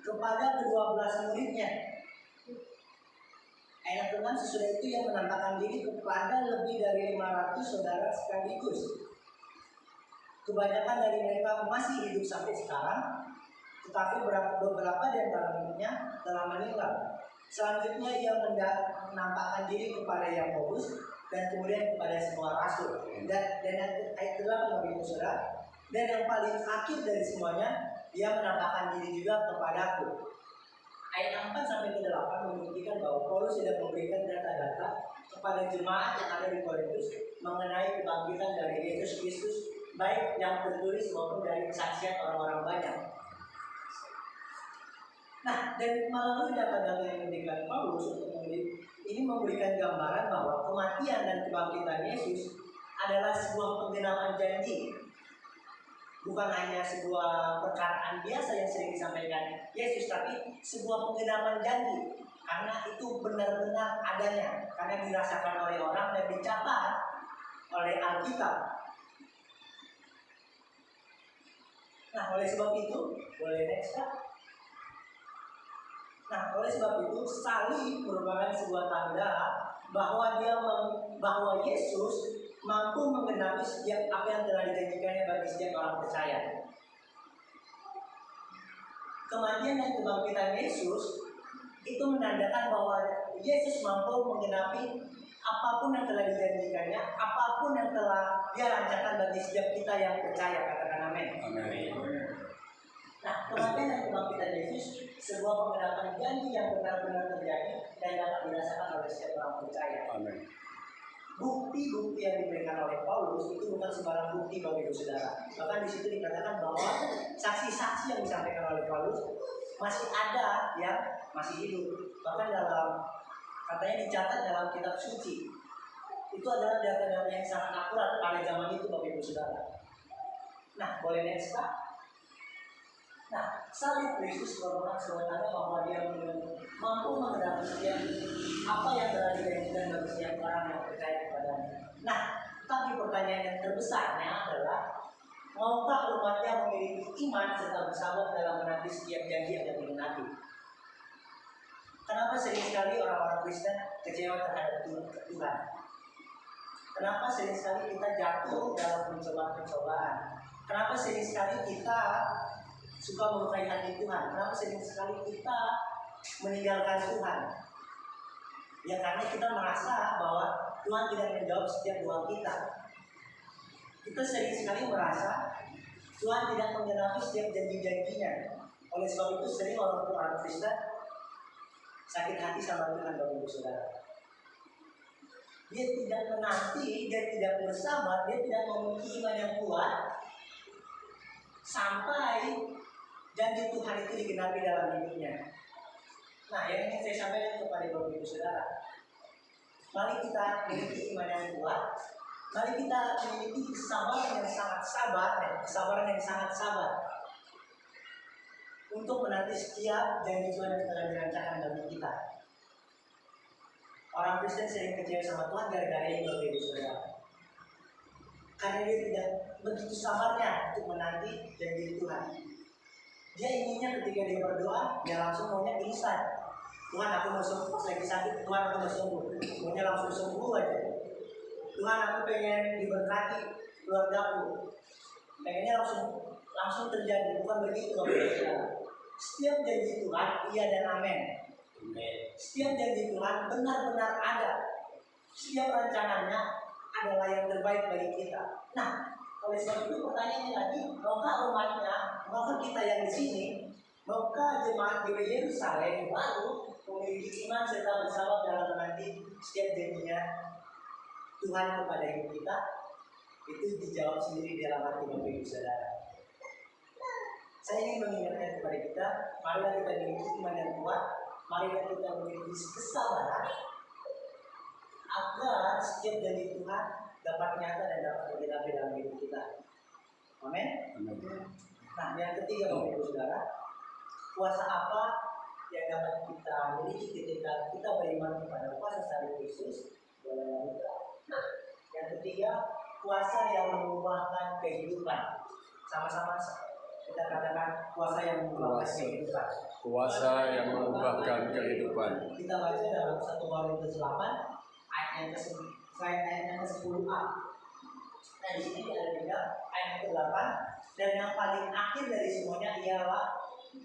kepada ke-12 muridnya. Ayat ke-6, sesudah itu Ia menampakkan diri kepada lebih dari 500 saudara sekaligus. Kebanyakan dari mereka masih hidup sampai sekarang, tetapi beberapa di antaranya telah meninggal. Selanjutnya Ia menampakkan diri kepada Yakobus dan kemudian kepada semua rasul. Dan ayat ke-8 Bapak Saudara, dan yang paling akhir dari semuanya, Ia menampakkan diri juga kepadaku. Ayat 4 sampai ke 8 membuktikan bahwa Paulus sudah memberikan data-data kepada jemaat yang ada di Korintus mengenai kebangkitan dari Yesus Kristus, baik yang tertulis maupun dari kesaksian orang-orang banyak. Nah, dari melalui data-data yang diberikan Paulus ini memberikan gambaran bahwa kematian dan kebangkitan Yesus adalah sebuah penggenapan janji, bukan hanya sebuah perkataan biasa yang sering disampaikan Yesus, tapi sebuah penggenapan janji, karena itu benar-benar adanya, karena dirasakan oleh orang dan dicatat oleh Alkitab. Nah, oleh sebab itu, boleh next Pak? Nah, oleh sebab itu salib merupakan sebuah tanda bahwa bahwa Yesus mampu menggenapi setiap apa yang telah dijanjikannya bagi setiap orang percaya. Kematian dan kebangkitan Yesus itu menandakan bahwa Yesus mampu menggenapi apapun yang telah dijanjikannya, apapun yang telah Dia rancangkan bagi setiap kita yang percaya. Katakan amin. Amin. Nah, kematian dan kebangkitan Yesus sebuah pengenapan janji yang benar-benar terjadi dan dapat dirasakan oleh setiap orang percaya. Amin. Bukti-bukti yang diberikan oleh Paulus itu bukan sembarang bukti bagi saudara. Bahkan di situ dikatakan bahwa saksi-saksi yang disampaikan oleh Paulus masih ada yang masih hidup. Bahkan katanya dicatat dalam kitab suci. Itu adalah data-data yang sangat akurat pada zaman itu bagi saudara. Nah, boleh next Pak? Nah, salib Kristus merupakan sebuah tanda bahwa Dia mampu menggenapi setiap apa yang telah dijanjikan bagi setiap orang yang percaya kepadanya. Nah, tapi pertanyaan yang terbesarnya adalah, maukah umatnya memiliki iman serta bersabar dalam menanti setiap janji yang digenapi? Kenapa sering sekali orang-orang Kristen kecewa terhadap Tuhan? Kenapa sering sekali kita jatuh dalam pencobaan-pencobaan? Kenapa sering sekali kita suka melukai hati Tuhan? Kenapa sering sekali kita meninggalkan Tuhan? Ya karena kita merasa bahwa Tuhan tidak menjawab setiap doa kita. Kita sering sekali merasa Tuhan tidak menggenapi setiap janji-janjinya. Oleh sebab itu sering orang Kristen sakit hati sama Tuhan, Bapak Ibu Saudara. Dia tidak menanti, dia tidak bersabar, dia tidak memiliki iman yang kuat sampai janji Tuhan itu digenapi dalam hidupnya. Nah, yang ingin saya sampaikan kepada Bapak Ibu Saudara, mari kita memiliki iman yang kuat, mari kita memiliki kesabaran yang sangat sabar untuk menanti setiap janji Tuhan yang telah dirancangkan bagi kita. Orang Kristen sering kecewa sama Tuhan gara-gara ini, Bapak Ibu Saudara. Karena dia tidak begitu sabarnya untuk menanti janji Tuhan. Dia inginnya ketika dia berdoa, dia langsung maunya instan. Tuhan, aku mau sembuh, pas lagi sakit, Tuhan aku mau sembuh. Maunya langsung sembuh aja. Tuhan, aku pengen diberkati keluargaku. Pengennya langsung terjadi, bukan begitu Bapak Ibu Saudara. Setiap janji Tuhan, iya dan amin. Setiap janji Tuhan benar-benar ada. Setiap rancangannya adalah yang terbaik bagi kita. Nah, oleh sebab itu pertanyaannya lagi, maukah umatnya, maukah kita yang di sini, maukah jemaat di Yerusalem baru memiliki iman serta bersabar dalam menanti setiap janjinya Tuhan kepada hidup kita? Itu dijawab sendiri dalam hati Bapak Ibu Saudara. Saya ingin mengingatkan kepada kita, marilah kita memiliki iman yang kuat, marilah kita memiliki kesabaran agar setiap janji Tuhan dapat nyata dan dapat tergenapi dalam hidup kita. Amin. Nah, yang ketiga Bapak Ibu Saudara, kuasa apa yang dapat kita miliki ketika kita beriman kepada kuasa salib Kristus? Nah, yang ketiga, kuasa yang mengubahkan kehidupan. Sama-sama kita katakan kuasa yang mengubahkan kehidupan. Kuasa yang mengubahkan kehidupan. Kita baca dalam 1 Korintus 8 ayat yang ke-10a. Nah, di sini ada juga ayat ke-8, dan yang paling akhir dari semuanya ialah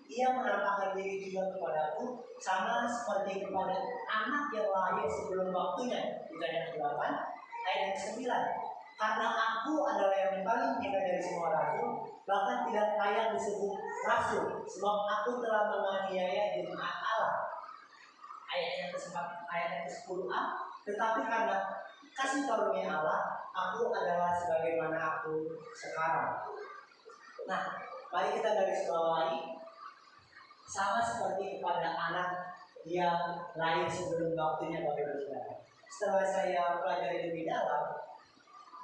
Ia menampakkan diri juga kepadaku sama seperti kepada anak yang lahir sebelum waktunya. Di ayat ke-8 ayat yang ke-9. Karena aku adalah yang paling hina dari semua rasul, bahkan tidak layak disebut rasul, sebab aku telah menganiaya jemaat Allah. Ayat yang ke-10a, Tetapi karena kasih karunia Allah, aku adalah sebagaimana aku sekarang. Nah, mari kita garis bawahi, sama seperti kepada anak yang lahir sebelum waktunya, Bapak Ibu Saudara. Setelah saya pelajari lebih dalam,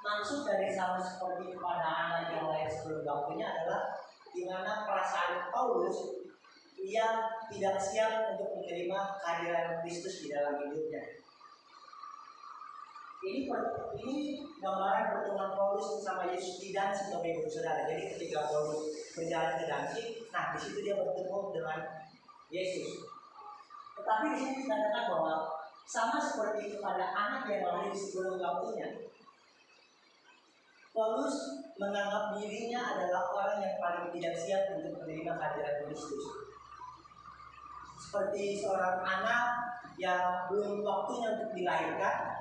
maksud dari sama seperti kepada anak yang lahir sebelum waktunya adalah di mana perasaan Paulus yang tidak siap untuk menerima kehadiran Kristus di dalam hidupnya. Ini gambaran pertemuan Paulus bersama Yesus di Damsyik, Bapak Ibu Saudara. Jadi ketika Paulus berjalan ke Damsyik, nah di situ dia bertemu dengan Yesus. Tetapi di sini dikatakan bahwa sama seperti kepada anak yang lahir sebelum waktunya, Paulus menganggap dirinya adalah orang yang paling tidak siap untuk menerima kehadiran Kristus. Seperti seorang anak yang belum waktunya untuk dilahirkan,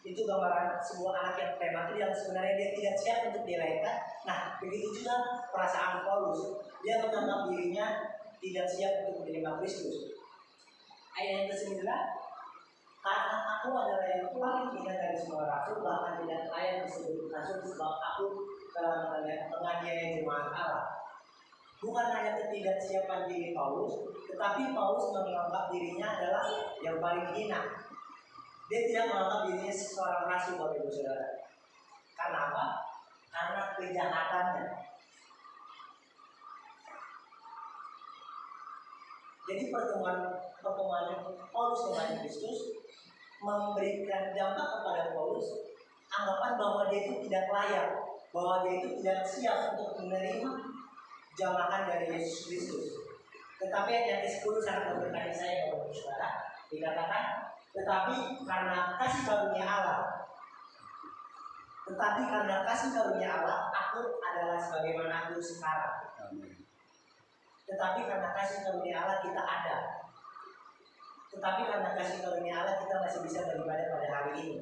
itu gambaran sebuah anak yang prematur yang sebenarnya dia tidak siap untuk dilahirkan. Nah, begitu juga perasaan Paulus, dia menganggap dirinya tidak siap untuk menerima Kristus. Ayat yang ke-9, karena aku adalah yang paling hina dari semua rasul, bahkan tidak layak disebut rasul sebab aku telah menganiaya jemaat Allah. Bukan hanya ketidaksiapan diri Paulus, tetapi Paulus menganggap dirinya adalah yang paling hina. Dia tidak menganggap dirinya seorang rasul, Bapak Ibu Saudara. Karena apa? Karena kejahatannya. Jadi pertemuan Paulus dengan Kristus memberikan dampak kepada Paulus anggapan bahwa dia itu tidak layak, bahwa dia itu tidak siap untuk menerima jamahan dari Yesus Kristus. Tetapi ayat yang ke-10 sangat memberkati saya, Bapak Ibu Saudara. Dikatakan, tetapi karena kasih karunia Allah, aku adalah sebagaimana aku sekarang. Tetapi karena kasih karunia Allah kita ada. Tetapi karena kasih karunia Allah kita masih bisa beribadah pada hari ini.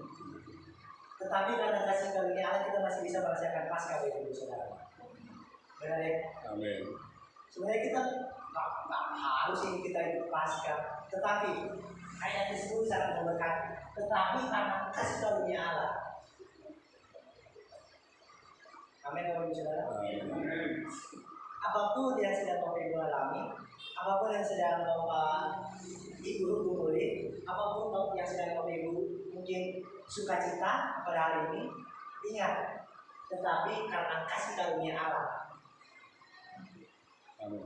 Tetapi karena kasih karunia Allah kita masih bisa merasakan Paskah, Bapak Ibu Saudara. Benar ya? Amin. Sebenarnya kita nggak harus ini kita ikut Paskah. Tetapi ayat tersebut sangat memberkati. Tetapi karena kasih karunia Allah. Amin, Bapak Ibu Saudara. Apapun yang sedang Bapak Ibu alami, apapun yang sedang Bapak Ibu gumuli, apapun yang sedang Bapak Ibu mungkin sukacita pada hari ini, ingat, tetapi karena kasih karunia Allah. Amin.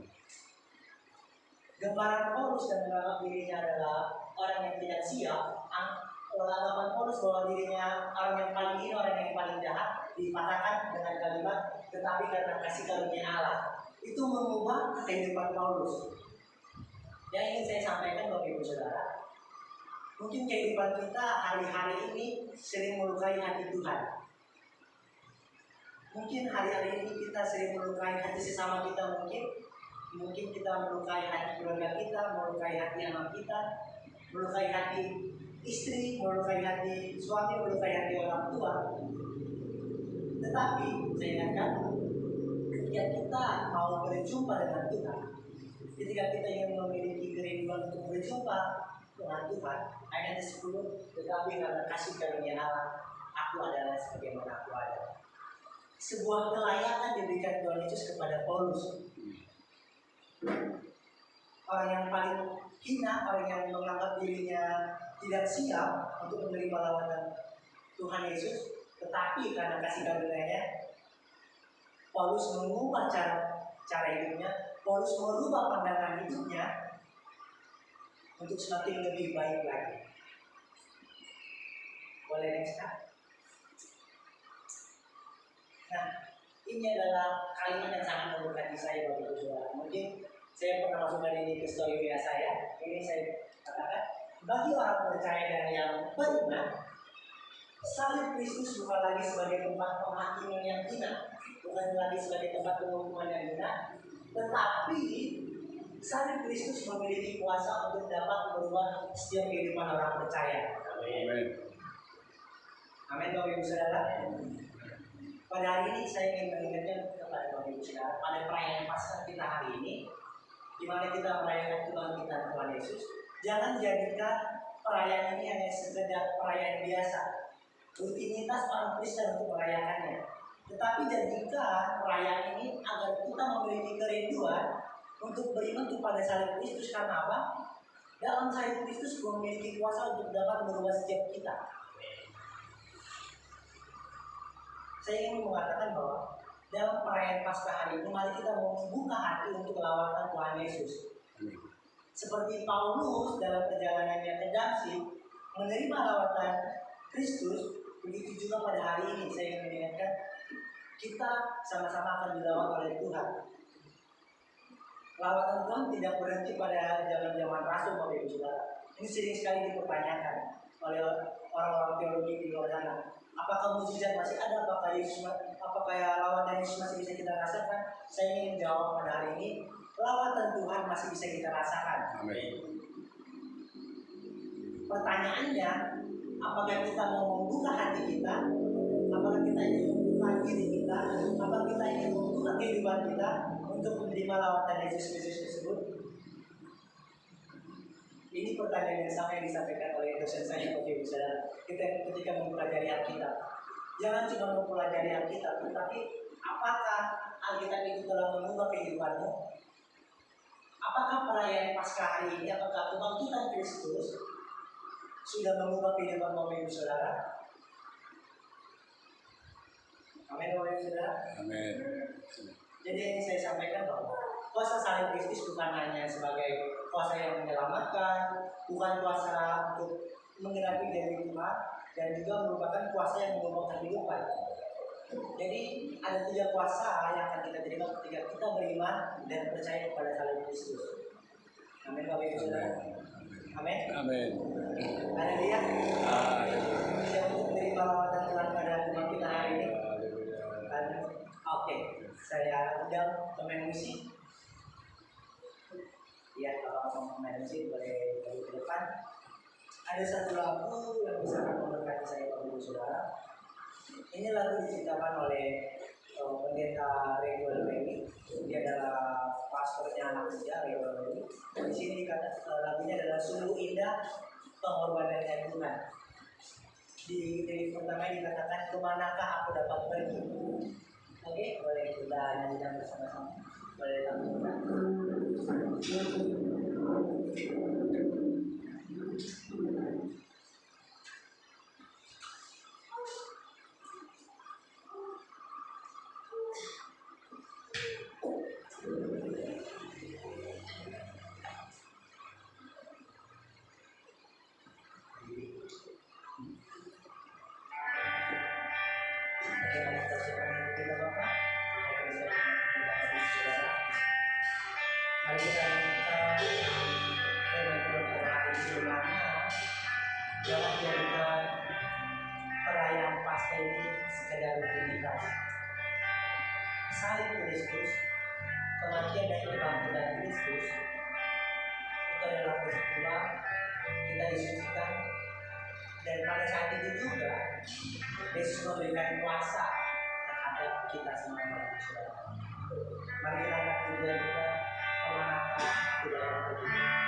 Gambaran Paulus dan menganggap dirinya adalah orang yang tidak siap, anggapan Paulus bahwa dirinya orang yang paling ini, orang yang paling jahat, dipatahkan dengan kalimat, tetapi karena kasih karunia Allah. Itu mengubah kehidupan Paulus. Yang ingin saya sampaikan, Bapak Ibu Saudara, mungkin kehidupan kita hari-hari ini sering melukai hati Tuhan. Mungkin hari-hari ini kita sering melukai hati sesama kita, mungkin kita melukai hati keluarga kita, melukai hati anak kita, melukai hati istri, melukai hati suami, melukai hati orang tua. Tetapi saya ingatkan, ketika kita mau berjumpa dengan Tuhan, ketika kita ingin memiliki kerinduan untuk berjumpa dengan Tuhan, ayat 10, tetapi karena kasih karunia Allah, aku adalah sebagaimana aku ada. Sebuah kelayakan diberikan Tuhan Yesus kepada Paulus. Orang yang paling hina, orang yang menganggap dirinya tidak siap untuk menerima lawanan Tuhan Yesus, tetapi karena kasih karunia-Nya, Paulus mengubah cara hidupnya, Paulus merubah pandangan hidupnya untuk semakin lebih baik lagi. Boleh next kan? Nah, ini adalah kalimat yang sangat memberkati saya, Bapak Ibu Saudara. Mungkin saya pernah masukkan ini ke story media saya. Ini saya katakan, bagi orang percaya dan yang beriman, salib Kristus bukan lagi sebagai tempat penghakiman yang hina, bukan lagi sebagai tempat penghukuman yang hina, tetapi salib Kristus memiliki kuasa untuk dapat merubah setiap kehidupan orang percaya. Amin. Amin, Bapak Ibu Saudara. Pada hari ini saya ingin mengingatkan kepada Bapak Ibu Saudara, pada perayaan Paskah kita hari ini, di mana kita merayakan Tuhan kita, Tuhan Yesus, jangan jadikan perayaan ini hanya sekedar perayaan biasa, rutinitas orang Kristen untuk merayakannya. Tetapi jadikan perayaan ini agar kita memiliki kerinduan untuk beriman kepada salib Kristus. Karena apa? Dalam salib Kristus memiliki kuasa untuk dapat merubah setiap kita. Saya ingin mengatakan bahwa dalam perayaan Paskah hari ini, mari kita membuka hati untuk lawatan Tuhan Yesus. Seperti Paulus dalam perjalanannya ke Damsyik menerima lawatan Kristus, begitu juga pada hari ini saya ingin mengingatkan kita sama-sama akan dilawat oleh Tuhan. Lawatan Tuhan tidak berhenti pada zaman-zaman Rasul, Bapak Ibu Saudara. Ini sering sekali dipertanyakan oleh orang-orang teologi di luar sana. Apakah mukjizat masih ada? Apakah lawatan Yesus masih bisa kita rasakan? Saya ingin menjawab pada hari ini, lawatan Tuhan masih bisa kita rasakan. Amin. Pertanyaannya, apakah kita mau membuka hati kita? Apakah kita ingin membuka diri kita? Apakah kita ingin membuka kehidupan kita untuk menerima lawatan Yesus Kristus tersebut? Ini pertanyaan yang sama yang disampaikan oleh dosen saya, Bapak Ibu Saudara, ketika mempelajari Alkitab. Jangan cuma mempelajari Alkitab, tetapi apakah Alkitab itu telah mengubah kehidupanmu? Apakah perayaan Paskah hari ini, apakah kebangkitan Kristus sudah mengubah kehidupan Bapak Ibu Saudara? Amin, Bapak Ibu Saudara. Amin. Jadi ini saya sampaikan bahwa kuasa salib Kristus bukan hanya sebagai kuasa yang menyelamatkan, bukan kuasa untuk menggenapi janji Tuhan, dan juga merupakan kuasa yang mengubah kehidupan. Jadi ada 3 kuasa yang akan kita terima ketika kita beriman dan percaya kepada salib Kristus. Amin, Bapak Ibu Saudara. Amin. Amin. Ada dia? Siap untuk menerima lawatan Tuhan pada kebangkitan hari ini? Oke, saya undang pemain musik. Ya, kalau pemain musik boleh balik ke depan. Ada satu lagu yang sangat memberkati saya, Bapak Ibu Saudara. Ini lagu diciptakan oleh pendeta Regular Baby. Dia adalah pastornya anak muda Regular Baby. Di sini lagunya adalah Sungguh Indah Pengorbanannya Tuhan. Di lirik pertama dikatakan, kemanakah aku dapat pergi? Oke, boleh kita nyanyikan bersama-sama. Boleh tampilkan. Jangan jadikan perayaan Paskah ini sekedar rutinitas. Salib Kristus, kematian dan kebangkitan Kristus itu adalah peristiwa kita disucikan, dan pada saat itu juga Yesus memberikan kuasa terhadap kita semua. Mari kita angkat tujuan kita, kemanakah aku dapat pergi.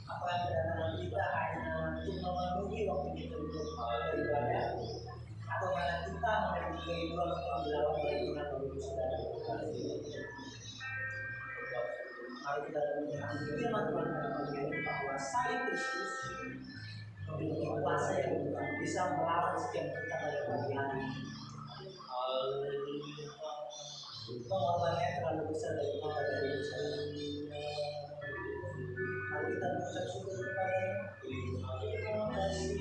Apa yang kedatangan kita hanya untuk memenuhi waktu kita untuk beribadah, atau karena kita memiliki kerinduan untuk dilawan oleh Tuhan bagi saudara. Mari kita mendengar firman Tuhan pada pagi ini bahwa salib Kristus memiliki kuasa yang bisa melawan setiap kita pada pagi hari. Pengorbanannya terlalu besar dari kita dari mari kita mengucap syukur kepada-Nya. Terima kasih.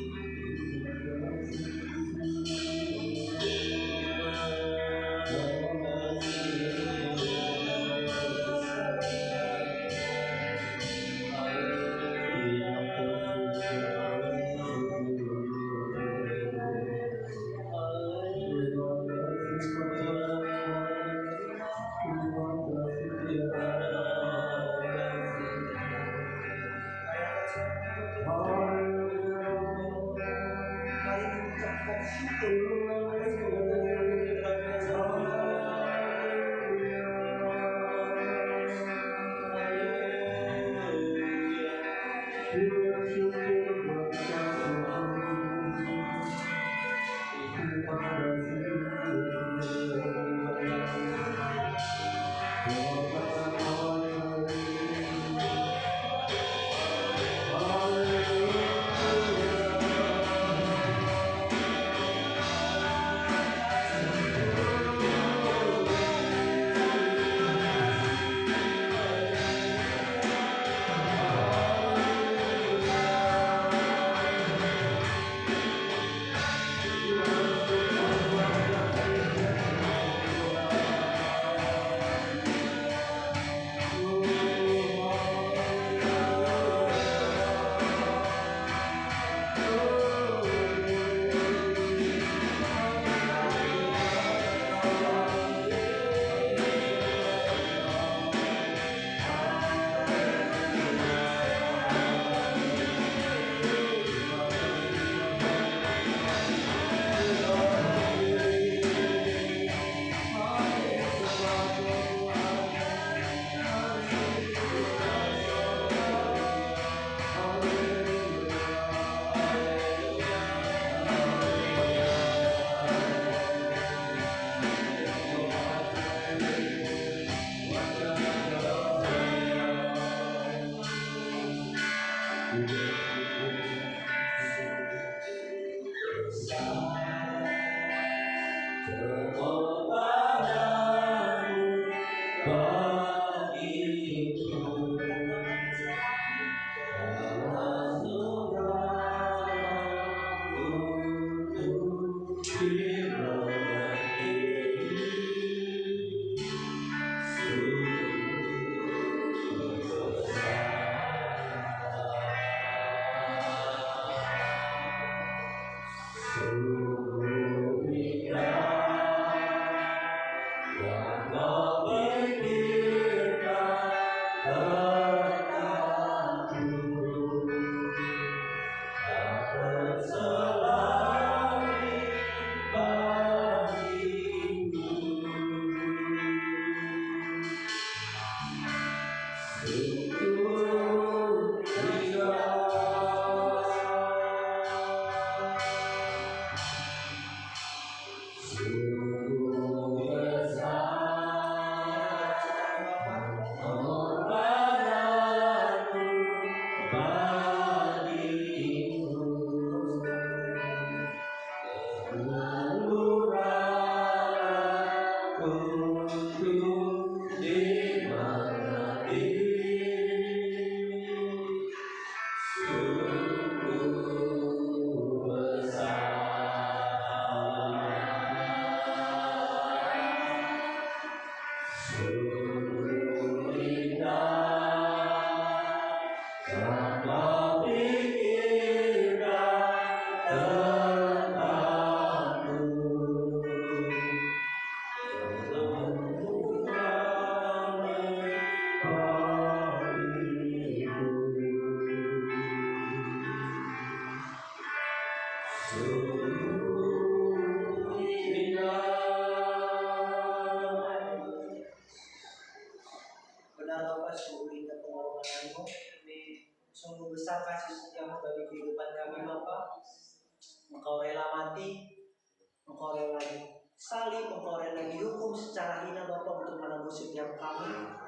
Benar Bapa, sungguh indah pengorbananmu, sungguh besar kasih setiamu bagi kehidupan kami Bapa. Engkau rela mati, Engkau rela salib, Engkau rela dihukum secara hina Bapa untuk menembus setiap kami.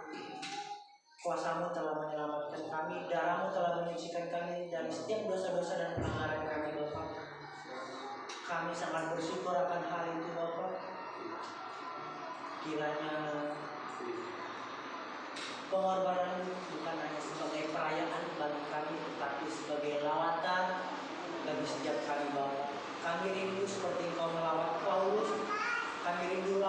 Kuasamu telah menyelamatkan kami, darahmu telah menyucikan kami dari setiap dosa-dosa dan pelanggaran kami Bapa. Kami sangat bersyukur akan hal itu Bapa. Kiranya pengorbanan bukan hanya sebagai perayaan bagi kami, tetapi sebagai lawatan bagi setiap kami Bapa. Kami rindu seperti Engkau melawat Paulus. Kami rindu